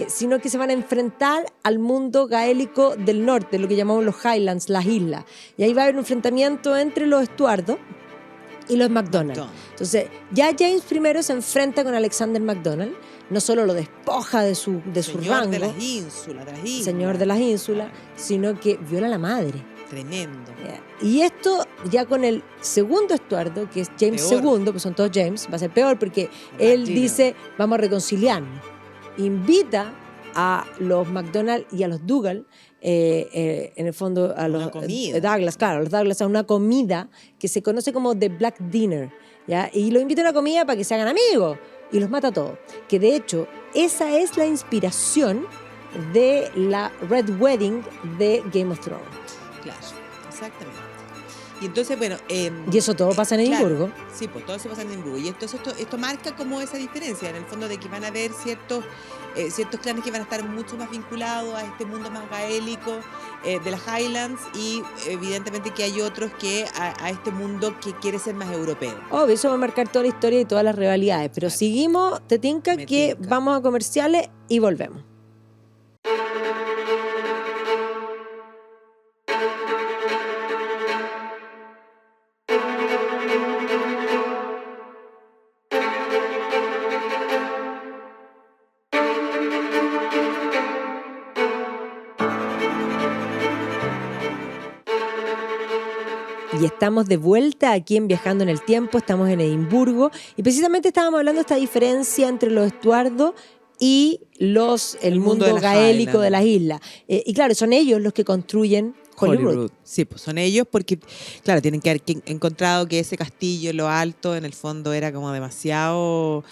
sino que se van a enfrentar al mundo gaélico del norte, lo que llamamos los Highlands, las islas. Y ahí va a haber un enfrentamiento entre los estuardos y los MacDonald. Entonces, ya James I se enfrenta con Alexander MacDonald, no solo lo despoja de su rango, Señor de las ínsulas, sino que viola a la madre. Tremendo. Y esto ya con el segundo estuardo, que es James II, que son todos James, va a ser peor porque él dice, vamos a reconciliarnos. Invita a los MacDonald y a los Dougal, en el fondo a los Douglas, claro, a los Douglas, a una comida que se conoce como The Black Dinner, ¿ya? Y los invita a una comida para que se hagan amigos y los mata a todos. Que de hecho, esa es la inspiración de la Red Wedding de Game of Thrones. Claro, exactamente. Y entonces, bueno... y eso todo pasa en Edimburgo. Claro, sí, pues todo eso pasa en Edimburgo. Y entonces esto marca como esa diferencia, en el fondo, de que van a haber ciertos clanes que van a estar mucho más vinculados a este mundo más gaélico de las Highlands, y evidentemente que hay otros que a este mundo que quiere ser más europeo. Obvio, eso va a marcar toda la historia y todas las rivalidades. Pero claro, seguimos, te tinca que vamos a comerciales y volvemos. estamos de vuelta aquí en Viajando en el Tiempo, estamos en Edimburgo y precisamente estábamos hablando de esta diferencia entre los Estuardo y el mundo de las gaélico de Highlands. las islas. Y claro, son ellos los que construyen Holyrood. Sí, pues son ellos porque, claro, tienen que haber encontrado que ese castillo en lo alto, en el fondo, era como demasiado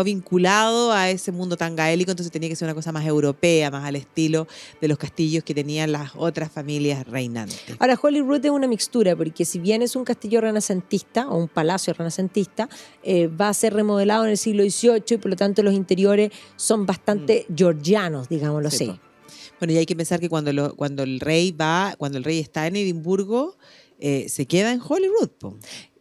vinculado a ese mundo tan gaélico, entonces tenía que ser una cosa más europea, más al estilo de los castillos que tenían las otras familias reinantes. Ahora, Holyrood es una mixtura, porque si bien es un castillo renacentista o un palacio renacentista, va a ser remodelado en el siglo XVIII y por lo tanto los interiores son bastante georgianos, digámoslo Sí, así. po. Bueno, y hay que pensar que cuando el rey está en Edimburgo, se queda en Holyrood, po.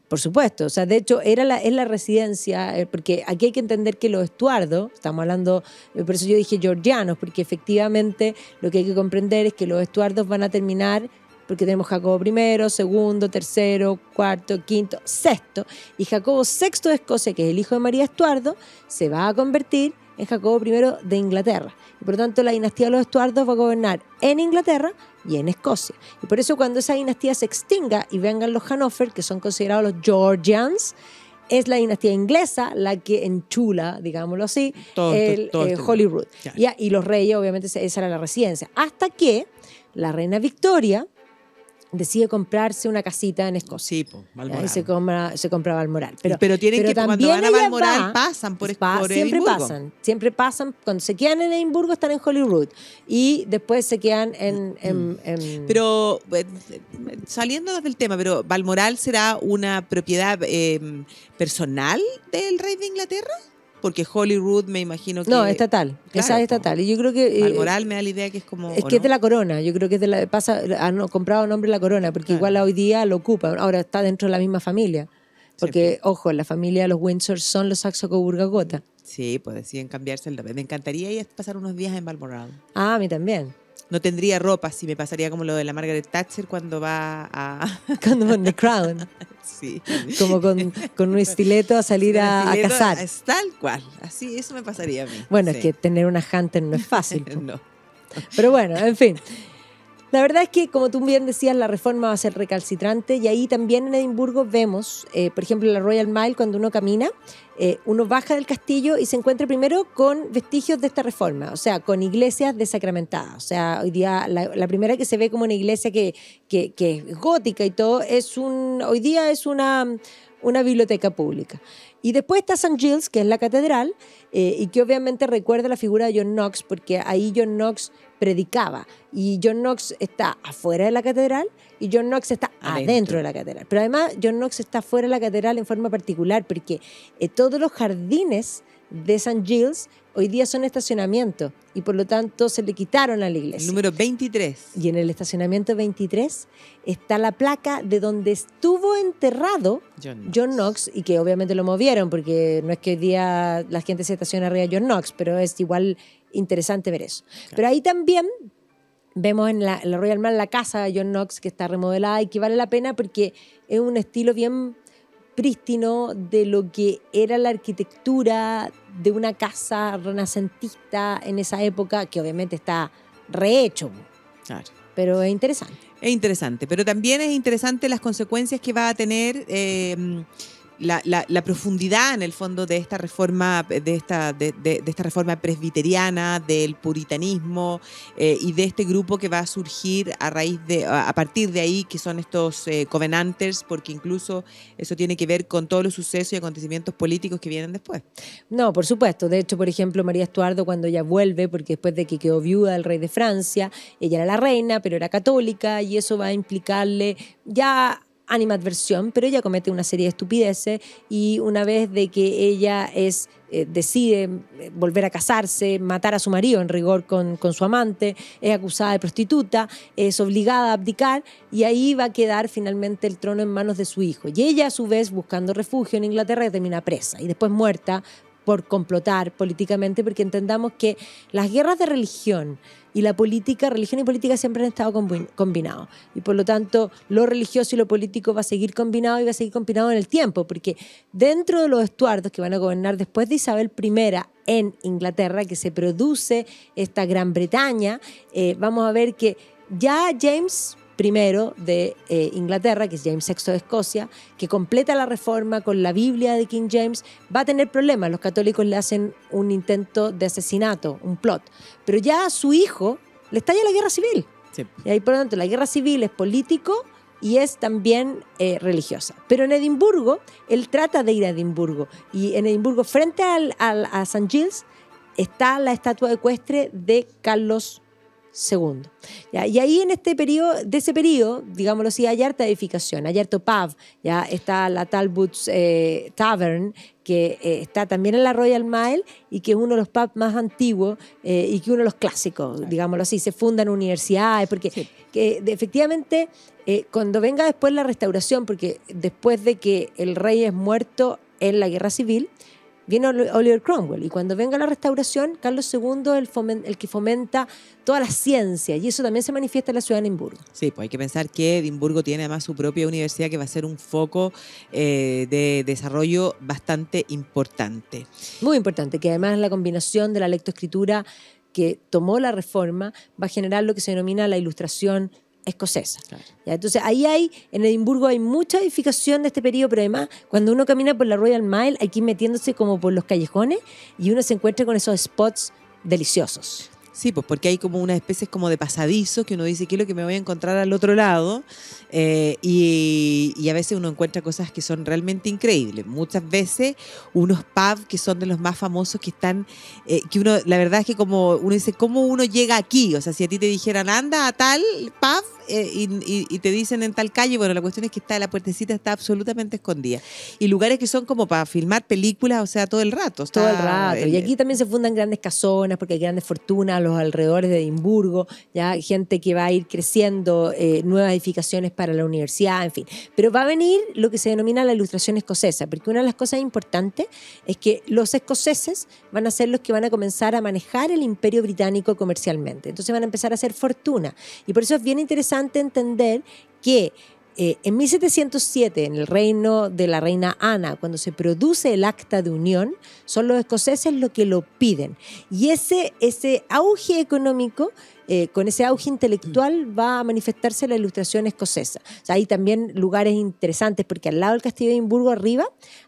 Por supuesto, o sea, de hecho es la residencia, porque aquí hay que entender que los Estuardo, estamos hablando, por eso yo dije georgianos, porque efectivamente lo que hay que comprender es que los Estuardos van a terminar, porque tenemos Jacobo I, segundo, tercero, cuarto, quinto, sexto, y Jacobo VI de Escocia, que es el hijo de María Estuardo, se va a convertir en Jacobo I de Inglaterra. Y por lo tanto la dinastía de los Estuardos va a gobernar en Inglaterra y en Escocia. Y por eso cuando esa dinastía se extinga y vengan los Hanover, que son considerados los Georgians, es la dinastía inglesa la que enchula, digámoslo así, Todo el Holyrood. Claro. Y los reyes, obviamente, esa era la residencia. Hasta que la reina Victoria decide comprarse una casita en Escocia. Sí, po, Balmoral. Y se compra Balmoral. Pero tienen que, cuando también van a ella Balmoral, pasan por Edimburgo. Siempre pasan. Cuando se quedan en Edimburgo están en Holyrood. Y después se quedan en Pero, saliendo del tema, pero ¿Balmoral será una propiedad personal del rey de Inglaterra? Porque Holyrood me imagino que... No, estatal. Claro, Esa es estatal. Y yo creo que... Balmoral me da la idea que es como... Es que es de la corona. Yo creo que es han comprado nombre de la corona, porque Claro. igual hoy día lo ocupan. Ahora está dentro de la misma familia. Porque, ojo, la familia de los Windsor son los Saxe-Coburgo-Gotha. Sí, pues deciden cambiarse el nombre. Me encantaría ir a pasar unos días en Balmoral. Ah, a mí también. No tendría ropa, si me pasaría como lo de la Margaret Thatcher cuando va a... Cuando con The Crown. Sí. Como con un estileto a salir a cazar. Es tal cual. Así, eso me pasaría a mí. Bueno, Sí. es que tener una Hunter no es fácil. Po. No. Pero bueno, en fin. La verdad es que, como tú bien decías, la reforma va a ser recalcitrante y ahí también en Edimburgo vemos, por ejemplo, la Royal Mile, cuando uno camina, uno baja del castillo y se encuentra primero con vestigios de esta reforma, o sea, con iglesias desacramentadas. O sea, hoy día la primera que se ve como una iglesia que es gótica y todo, hoy día es una biblioteca pública. Y después está St. Giles, que es la catedral, y que obviamente recuerda la figura de John Knox, porque ahí John Knox predicaba. Y John Knox está afuera de la catedral y John Knox está adentro de la catedral. Pero además John Knox está fuera de la catedral en forma particular, porque todos los jardines de St. Giles hoy día son estacionamientos y por lo tanto se le quitaron a la iglesia. El número 23. Y en el estacionamiento 23 está la placa de donde estuvo enterrado John Knox, y que obviamente lo movieron porque no es que hoy día la gente se estaciona arriba de John Knox, pero es igual interesante ver eso. Claro. Pero ahí también vemos en la Royal Mile la casa de John Knox, que está remodelada y que vale la pena porque es un estilo bien prístino de lo que era la arquitectura de una casa renacentista en esa época, que obviamente está rehecho. Claro. Pero es interesante. Es interesante, pero también es interesante las consecuencias que va a tener la profundidad en el fondo de esta reforma, de esta reforma presbiteriana, del puritanismo y de este grupo que va a surgir a partir de ahí, que son estos covenanters, porque incluso eso tiene que ver con todos los sucesos y acontecimientos políticos que vienen después. No, por supuesto. De hecho, por ejemplo, María Estuardo, cuando ella vuelve, porque después de que quedó viuda del rey de Francia, ella era la reina, pero era católica, y eso va a implicarle ya animadversión, pero ella comete una serie de estupideces, y una vez de que ella decide volver a casarse, matar a su marido en rigor con su amante, es acusada de prostituta, es obligada a abdicar, y ahí va a quedar finalmente el trono en manos de su hijo. Y ella, a su vez, buscando refugio en Inglaterra, termina presa y después muerta por complotar políticamente, porque entendamos que las guerras de religión y religión y política siempre han estado combinados, y por lo tanto lo religioso y lo político va a seguir combinado, y va a seguir combinado en el tiempo, porque dentro de los Estuardos que van a gobernar después de Isabel I en Inglaterra, que se produce esta Gran Bretaña, vamos a ver que ya James I de Inglaterra, que es James VI de Escocia, que completa la reforma con la Biblia de King James, va a tener problemas. Los católicos le hacen un intento de asesinato, un plot. Pero ya a su hijo le estalla la guerra civil. Sí. Y ahí, por lo tanto, la guerra civil es político y es también religiosa. Pero en Edimburgo, él trata de ir a Edimburgo. Y en Edimburgo, frente a St. Giles, está la estatua ecuestre de Carlos II. ¿Ya? Y ahí en ese periodo, digámoslo así, hay harta edificación, hay harto pub. ¿Ya? Está la Talbot's Tavern, que está también en la Royal Mile y que es uno de los pubs más antiguos y que uno de los clásicos, digámoslo así. Se fundan universidades, porque Sí. Efectivamente, cuando venga después la restauración, porque después de que el rey es muerto en la guerra civil, viene Oliver Cromwell, y cuando venga la restauración, Carlos II es el que fomenta toda la ciencia, y eso también se manifiesta en la ciudad de Edimburgo. Sí, pues hay que pensar que Edimburgo tiene además su propia universidad que va a ser un foco de desarrollo bastante importante. Muy importante, que además la combinación de la lectoescritura que tomó la reforma va a generar lo que se denomina la ilustración escocesa. Claro. ¿Ya? Entonces en Edimburgo hay mucha edificación de este periodo, pero además cuando uno camina por la Royal Mile hay que ir metiéndose como por los callejones y uno se encuentra con esos spots deliciosos. Sí, pues porque hay como unas especies como de pasadizo que uno dice, ¿qué es lo que me voy a encontrar al otro lado? Y a veces uno encuentra cosas que son realmente increíbles. Muchas veces unos pubs que son de los más famosos que están, que uno, la verdad es que como uno dice, ¿cómo uno llega aquí? O sea, si a ti te dijeran, anda a tal pub y te dicen en tal calle, bueno, la cuestión es que la puertecita está absolutamente escondida. Y lugares que son como para filmar películas, o sea, todo el rato. Todo el rato. Y aquí también se fundan grandes casonas porque hay grandes fortunas a los alrededores de Edimburgo, ya gente que va a ir creciendo, nuevas edificaciones para la universidad, en fin. Pero va a venir lo que se denomina la ilustración escocesa, porque una de las cosas importantes es que los escoceses van a ser los que van a comenzar a manejar el imperio británico comercialmente. Entonces van a empezar a hacer fortuna. Y por eso es bien interesante entender que en 1707, en el reino de la reina Ana, cuando se produce el acta de unión, son los escoceses los que lo piden. Y ese auge económico, con ese auge intelectual, va a manifestarse la ilustración escocesa. O sea, hay también lugares interesantes, porque al lado del Castillo de Edimburgo, arriba,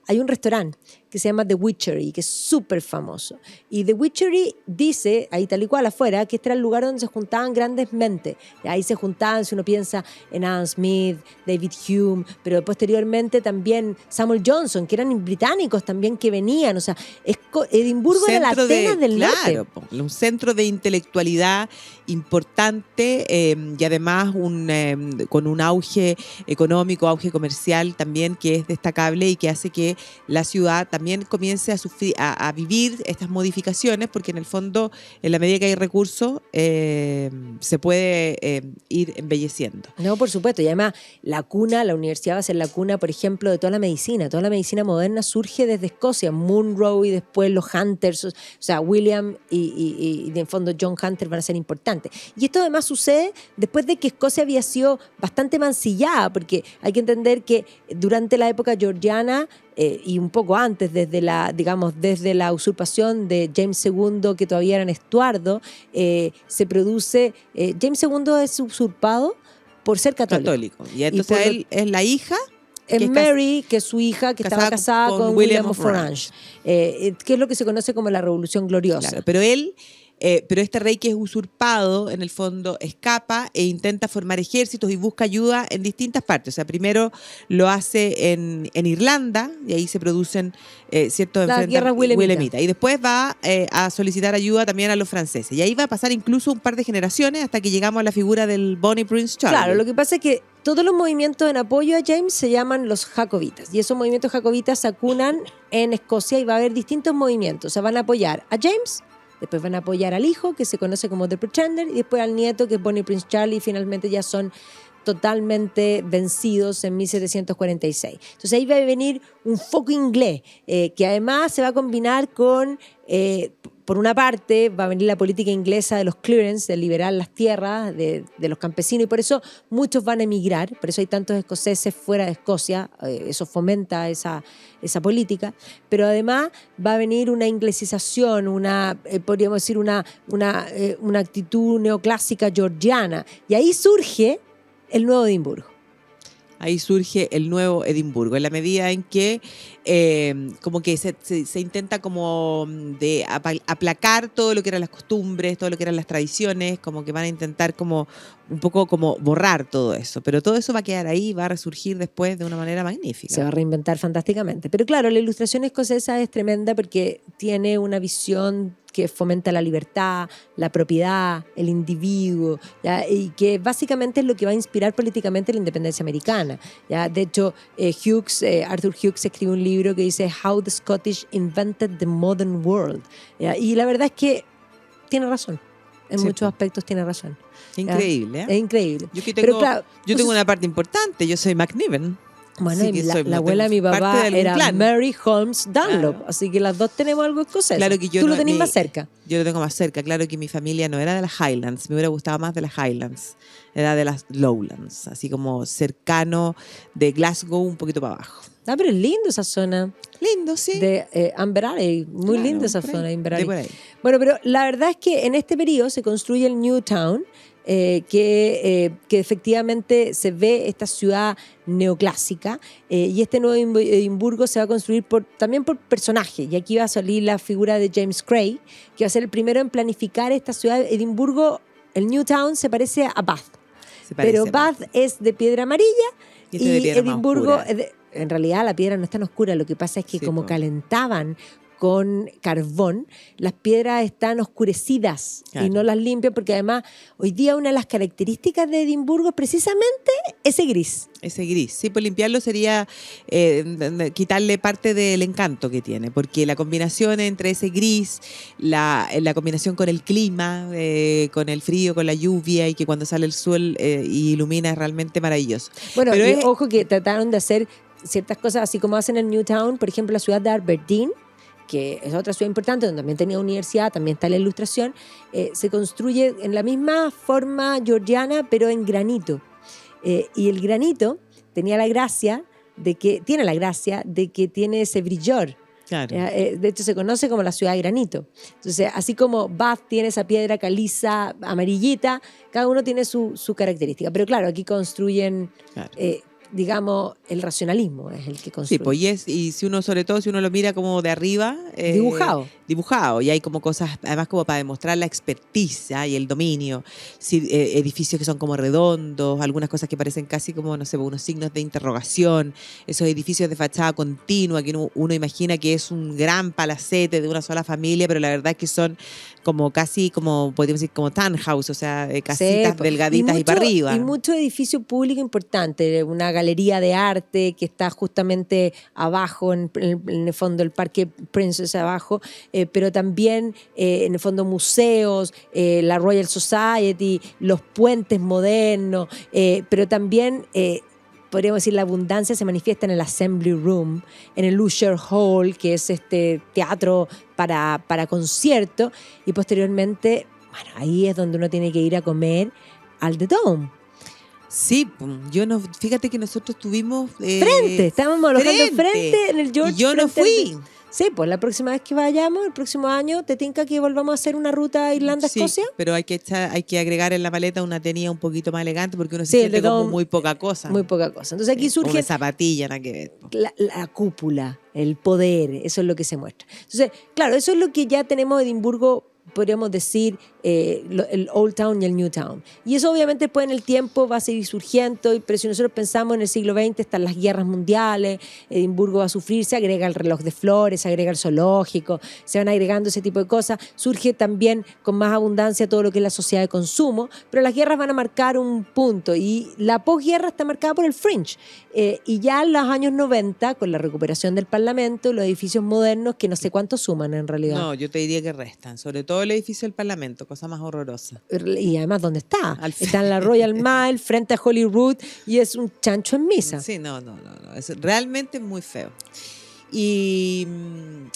hay un restaurante que se llama The Witchery, que es súper famoso. Y The Witchery dice, ahí tal y cual afuera, que este era el lugar donde se juntaban grandes mentes. Y ahí se juntaban, si uno piensa en Adam Smith, David Hume, pero posteriormente también Samuel Johnson, que eran británicos también que venían. O sea, Edimburgo era la Atenas del norte. Un centro de intelectualidad importante y además con un auge económico, auge comercial también que es destacable y que hace que la ciudad también comience a vivir estas modificaciones, porque en el fondo, en la medida que hay recursos, se puede ir embelleciendo. No, por supuesto. Y además, la universidad va a ser la cuna, por ejemplo, de toda la medicina. Toda la medicina moderna surge desde Escocia. Monroe y después los Hunters, o sea, William y en fondo John Hunter van a ser importantes. Y esto además sucede después de que Escocia había sido bastante mancillada, porque hay que entender que durante la época georgiana y un poco antes, desde la usurpación de James II, que todavía era en Estuardo, se produce, James II es usurpado por ser católico. Y entonces él es la hija. Es Mary, que es su hija, que estaba casada con William of Orange, que es lo que se conoce como la Revolución Gloriosa. Claro, pero este rey que es usurpado, en el fondo, escapa e intenta formar ejércitos y busca ayuda en distintas partes. O sea, primero lo hace en Irlanda, y ahí se producen ciertos guerras wilhelmitas. Y después va a solicitar ayuda también a los franceses. Y ahí va a pasar incluso un par de generaciones hasta que llegamos a la figura del Bonnie Prince Charlie. Claro, lo que pasa es que todos los movimientos en apoyo a James se llaman los jacobitas. Y esos movimientos jacobitas se acunan en Escocia y va a haber distintos movimientos. O sea, van a apoyar a James, después van a apoyar al hijo, que se conoce como The Pretender, y después al nieto, que es Bonnie Prince Charlie, y finalmente ya son totalmente vencidos en 1746. Entonces ahí va a venir un foco inglés, que además se va a combinar con, por una parte, va a venir la política inglesa de los clearance, de liberar las tierras de los campesinos, y por eso muchos van a emigrar, por eso hay tantos escoceses fuera de Escocia, eso fomenta esa política, pero además va a venir una inglesización, podríamos decir una actitud neoclásica georgiana, y ahí surge el nuevo Edimburgo. Ahí surge el nuevo Edimburgo, en la medida en que como que se intenta como de aplacar todo lo que eran las costumbres, todo lo que eran las tradiciones, como que van a intentar como un poco como borrar todo eso, pero todo eso va a quedar ahí, va a resurgir después de una manera magnífica. Se va a reinventar fantásticamente. Pero claro, la ilustración escocesa es tremenda porque tiene una visión que fomenta la libertad, la propiedad, el individuo, ¿ya? Y que básicamente es lo que va a inspirar políticamente la independencia americana, ¿ya? De hecho, Arthur Hughes escribe un libro que dice How the Scottish Invented the Modern World, ¿ya? Y la verdad es que tiene razón, en Sí, muchos po. aspectos tiene razón. Increíble, ¿eh? Es increíble. Yo aquí Pero tengo, claro, yo tengo una parte importante, yo soy McNiven. bueno, Así y que la abuela de mi parte papá de algún era clan. Mary Holmes Dunlop, Claro. así que las dos tenemos algo escocés. Claro que yo Tú no- lo tenés mi- más cerca. Yo lo tengo más cerca, claro que mi familia no era de las Highlands, me hubiera gustado más de las Highlands, era de las Lowlands, así como cercano de Glasgow un poquito para abajo. Ah, pero es lindo esa zona Lindo, sí. de Amberley, muy Claro, linda esa por ahí, zona de de Amberley. por ahí. Bueno, pero la verdad es que en este periodo se construye el New Town, que efectivamente se ve esta ciudad neoclásica, y este nuevo Edimburgo se va a construir también por personajes, y aquí va a salir la figura de James Gray, que va a ser el primero en planificar esta ciudad. Edimburgo, el New Town se parece a Bath, Se parece pero más. Bath es de piedra amarilla Y este de piedra más Edimburgo, oscura. en realidad la piedra no es tan oscura, lo que pasa es que Sí, como po. calentaban con carbón, las piedras están oscurecidas y Claro. no las limpian, porque además hoy día una de las características de Edimburgo es precisamente ese gris. Ese gris. Sí, pues limpiarlo sería quitarle parte del encanto que tiene, porque la combinación entre ese gris, la combinación con el clima, con el frío, con la lluvia y que cuando sale el sol y ilumina es realmente maravilloso. Bueno, Pero y es- ojo que trataron de hacer ciertas cosas, así como hacen en Newtown, por ejemplo, la ciudad de Aberdeen, que es otra ciudad importante, donde también tenía universidad, también está la ilustración, se construye en la misma forma georgiana, pero en granito. Y el granito tiene la gracia de que tiene ese brillor. Claro. De hecho, se conoce como la ciudad de granito. Entonces, así como Bath tiene esa piedra caliza, amarillita, cada uno tiene su característica. Pero claro, aquí construyen, Claro. digamos, el racionalismo es el que Sí, construye. pues y si uno, sobre todo, si uno lo mira como de arriba. Dibujado. Y hay como cosas, además como para demostrar la experticia y el dominio. Sí, edificios que son como redondos, algunas cosas que parecen casi como, no sé, unos signos de interrogación. Esos edificios de fachada continua que uno imagina que es un gran palacete de una sola familia, pero la verdad es que son como casi como, podríamos decir, como townhouse, o sea, casitas Sí, delgaditas y para arriba. Y mucho edificio público importante, una galería de arte que está justamente abajo, en el fondo del Parque Princess abajo, pero también en el fondo museos, la Royal Society, los puentes modernos, pero también podríamos decir la abundancia se manifiesta en el Assembly Room, en el Usher Hall, que es este teatro para conciertos, y posteriormente, bueno, ahí es donde uno tiene que ir a comer al The Dome. Sí, fíjate que nosotros tuvimos Estábamos alojando frente en el George. Y yo no frente al- fui. Sí, pues la próxima vez que vayamos, el próximo año, ¿te tinca que volvamos a hacer una ruta a Irlanda-Escocia? Sí, pero hay que agregar en la maleta una tenida un poquito más elegante porque uno se Sí, el siente The como Dome, muy poca cosa. Muy poca cosa. Entonces aquí Como surge de zapatilla, nada que ver. la cúpula, el poder, eso es lo que se muestra. Entonces, claro, eso es lo que ya tenemos en Edimburgo, podríamos decir, el Old Town y el New Town. Y eso obviamente después en el tiempo va a seguir surgiendo, pero si nosotros pensamos en el siglo XX, están las guerras mundiales, Edimburgo va a sufrir, se agrega el reloj de flores, se agrega el zoológico, se van agregando ese tipo de cosas, surge también con más abundancia todo lo que es la sociedad de consumo, pero las guerras van a marcar un punto y la posguerra está marcada por el fringe. Y ya en los años 90, con la recuperación del Parlamento, los edificios modernos, que no sé cuánto suman en realidad. No, yo te diría que restan, sobre todo el edificio del Parlamento, cosa más horrorosa. Y además, ¿dónde está? Al fin. Está en la Royal Mile, frente a Holyrood, y es un chancho en misa. Sí, no, es realmente muy feo. Y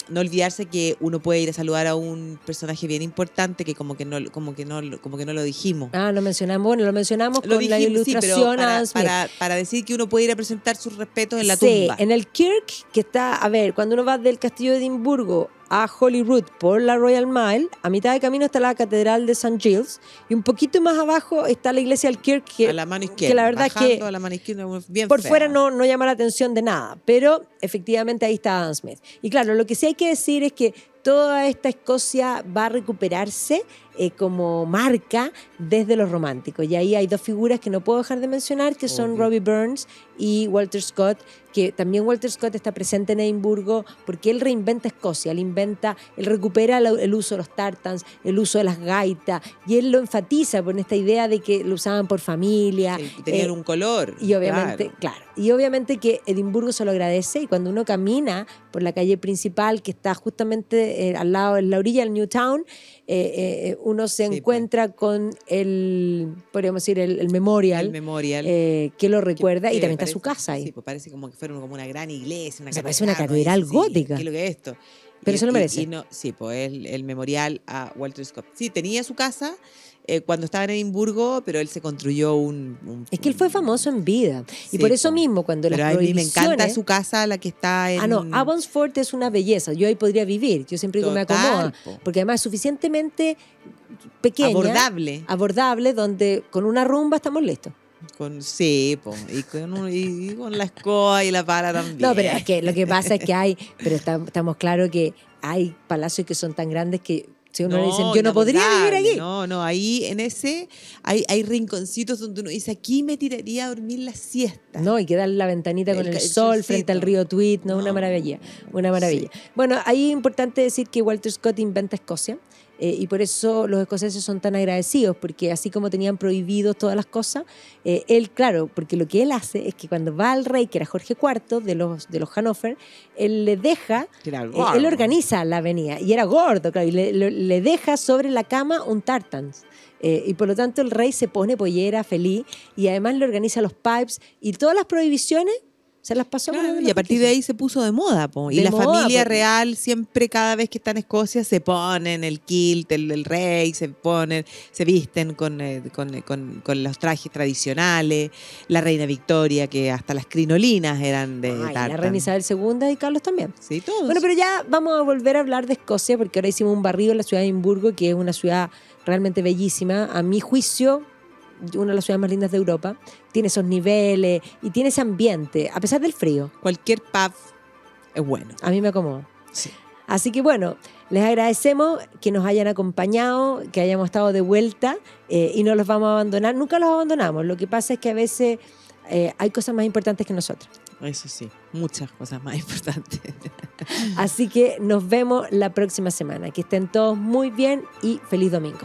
no olvidarse que uno puede ir a saludar a un personaje bien importante que como que no lo dijimos. Lo mencionamos. Bueno, lo mencionamos Lo con la dijimos, sí, pero ilustración a Adam Smith. para decir que uno puede ir a presentar sus respetos en la Sí, tumba. en el Kirk, que está, a ver, cuando uno va del castillo de Edimburgo a Holyrood por la Royal Mile. A mitad de camino está la Catedral de St. Giles y un poquito más abajo está la iglesia del Kirk, A la mano izquierda. que la verdad es que a la mano izquierda, bien por fea. fuera no llama la atención de nada, pero efectivamente ahí está Adam Smith. Y claro, lo que sí hay que decir es que toda esta Escocia va a recuperarse como marca desde los románticos. Y ahí hay dos figuras que no puedo dejar de mencionar, que son Obvio. Robbie Burns y Walter Scott, que también Walter Scott está presente en Edimburgo porque él reinventa Escocia, él recupera el uso de los tartans, el uso de las gaitas, y él lo enfatiza por esta idea de que lo usaban por familia. Tenían un color. Y obviamente, claro, y obviamente que Edimburgo se lo agradece, y cuando uno camina por la calle principal que está justamente al lado, en la orilla del Newtown, uno se Sí, encuentra con podríamos decir, el memorial, El memorial. que lo recuerda, y que también está parece- su casa ahí. Sí, pues parece como que fueron como una gran iglesia, una O sea, parece una catedral catedral. gótica. ¿Qué es lo que es esto? Pero se lo merece. Sí, pues el memorial a Walter Scott. Sí, tenía su casa cuando estaba en Edimburgo, pero él se construyó Es que él fue famoso en vida. Sí, y por eso po. mismo, cuando Pero las a mí me encanta prohibiciones- su casa, la que está en... Ah, no, Abbotsford es una belleza. Yo ahí podría vivir. Yo siempre digo, me Total, acomoda. po. Porque además es suficientemente pequeña, abordable. donde con una rumba estamos listos. Sí, po, y con la escoba y la pala también. No, pero es que lo que pasa es que estamos claros que hay palacios que son tan grandes que si uno le dicen, yo no podría vivir inabordable. aquí. No, ahí en ese hay rinconcitos donde uno dice, aquí me tiraría a dormir la siesta. No, y quedar en la ventanita con el sol solcito. frente al río Tweed, no, una maravilla, una maravilla. Sí. Bueno, ahí es importante decir que Walter Scott inventa Escocia, y por eso los escoceses son tan agradecidos, porque así como tenían prohibidos todas las cosas, él, claro, porque lo que él hace es que cuando va al rey, que era Jorge IV de los Hannover, él le deja, Que era él gordo. organiza la avenida, y era gordo, claro, y le deja sobre la cama un tartans. Y por lo tanto el rey se pone pollera, feliz, y además le organiza los pipes y todas las prohibiciones se las pasó por Claro, donde y los a partir de quiso. ahí se puso de moda, po. Y De la moda, familia porque- real siempre, cada vez que está en Escocia, se ponen el kilt, el rey, se visten con los trajes tradicionales. La reina Victoria, que hasta las crinolinas eran de Ay, la tartan. reina Isabel II y Carlos también. Sí, todos. Bueno, pero ya vamos a volver a hablar de Escocia, porque ahora hicimos un barrido en la ciudad de Edimburgo, que es una ciudad realmente bellísima. A mi juicio, una de las ciudades más lindas de Europa. Tiene esos niveles y tiene ese ambiente, a pesar del frío. Cualquier pub es bueno. A mí me acomoda. Sí. Así que bueno, les agradecemos que nos hayan acompañado, que hayamos estado de vuelta, y no los vamos a abandonar. Nunca los abandonamos. Lo que pasa es que a veces hay cosas más importantes que nosotros. Eso sí, muchas cosas más importantes. Así que nos vemos la próxima semana. Que estén todos muy bien y feliz domingo.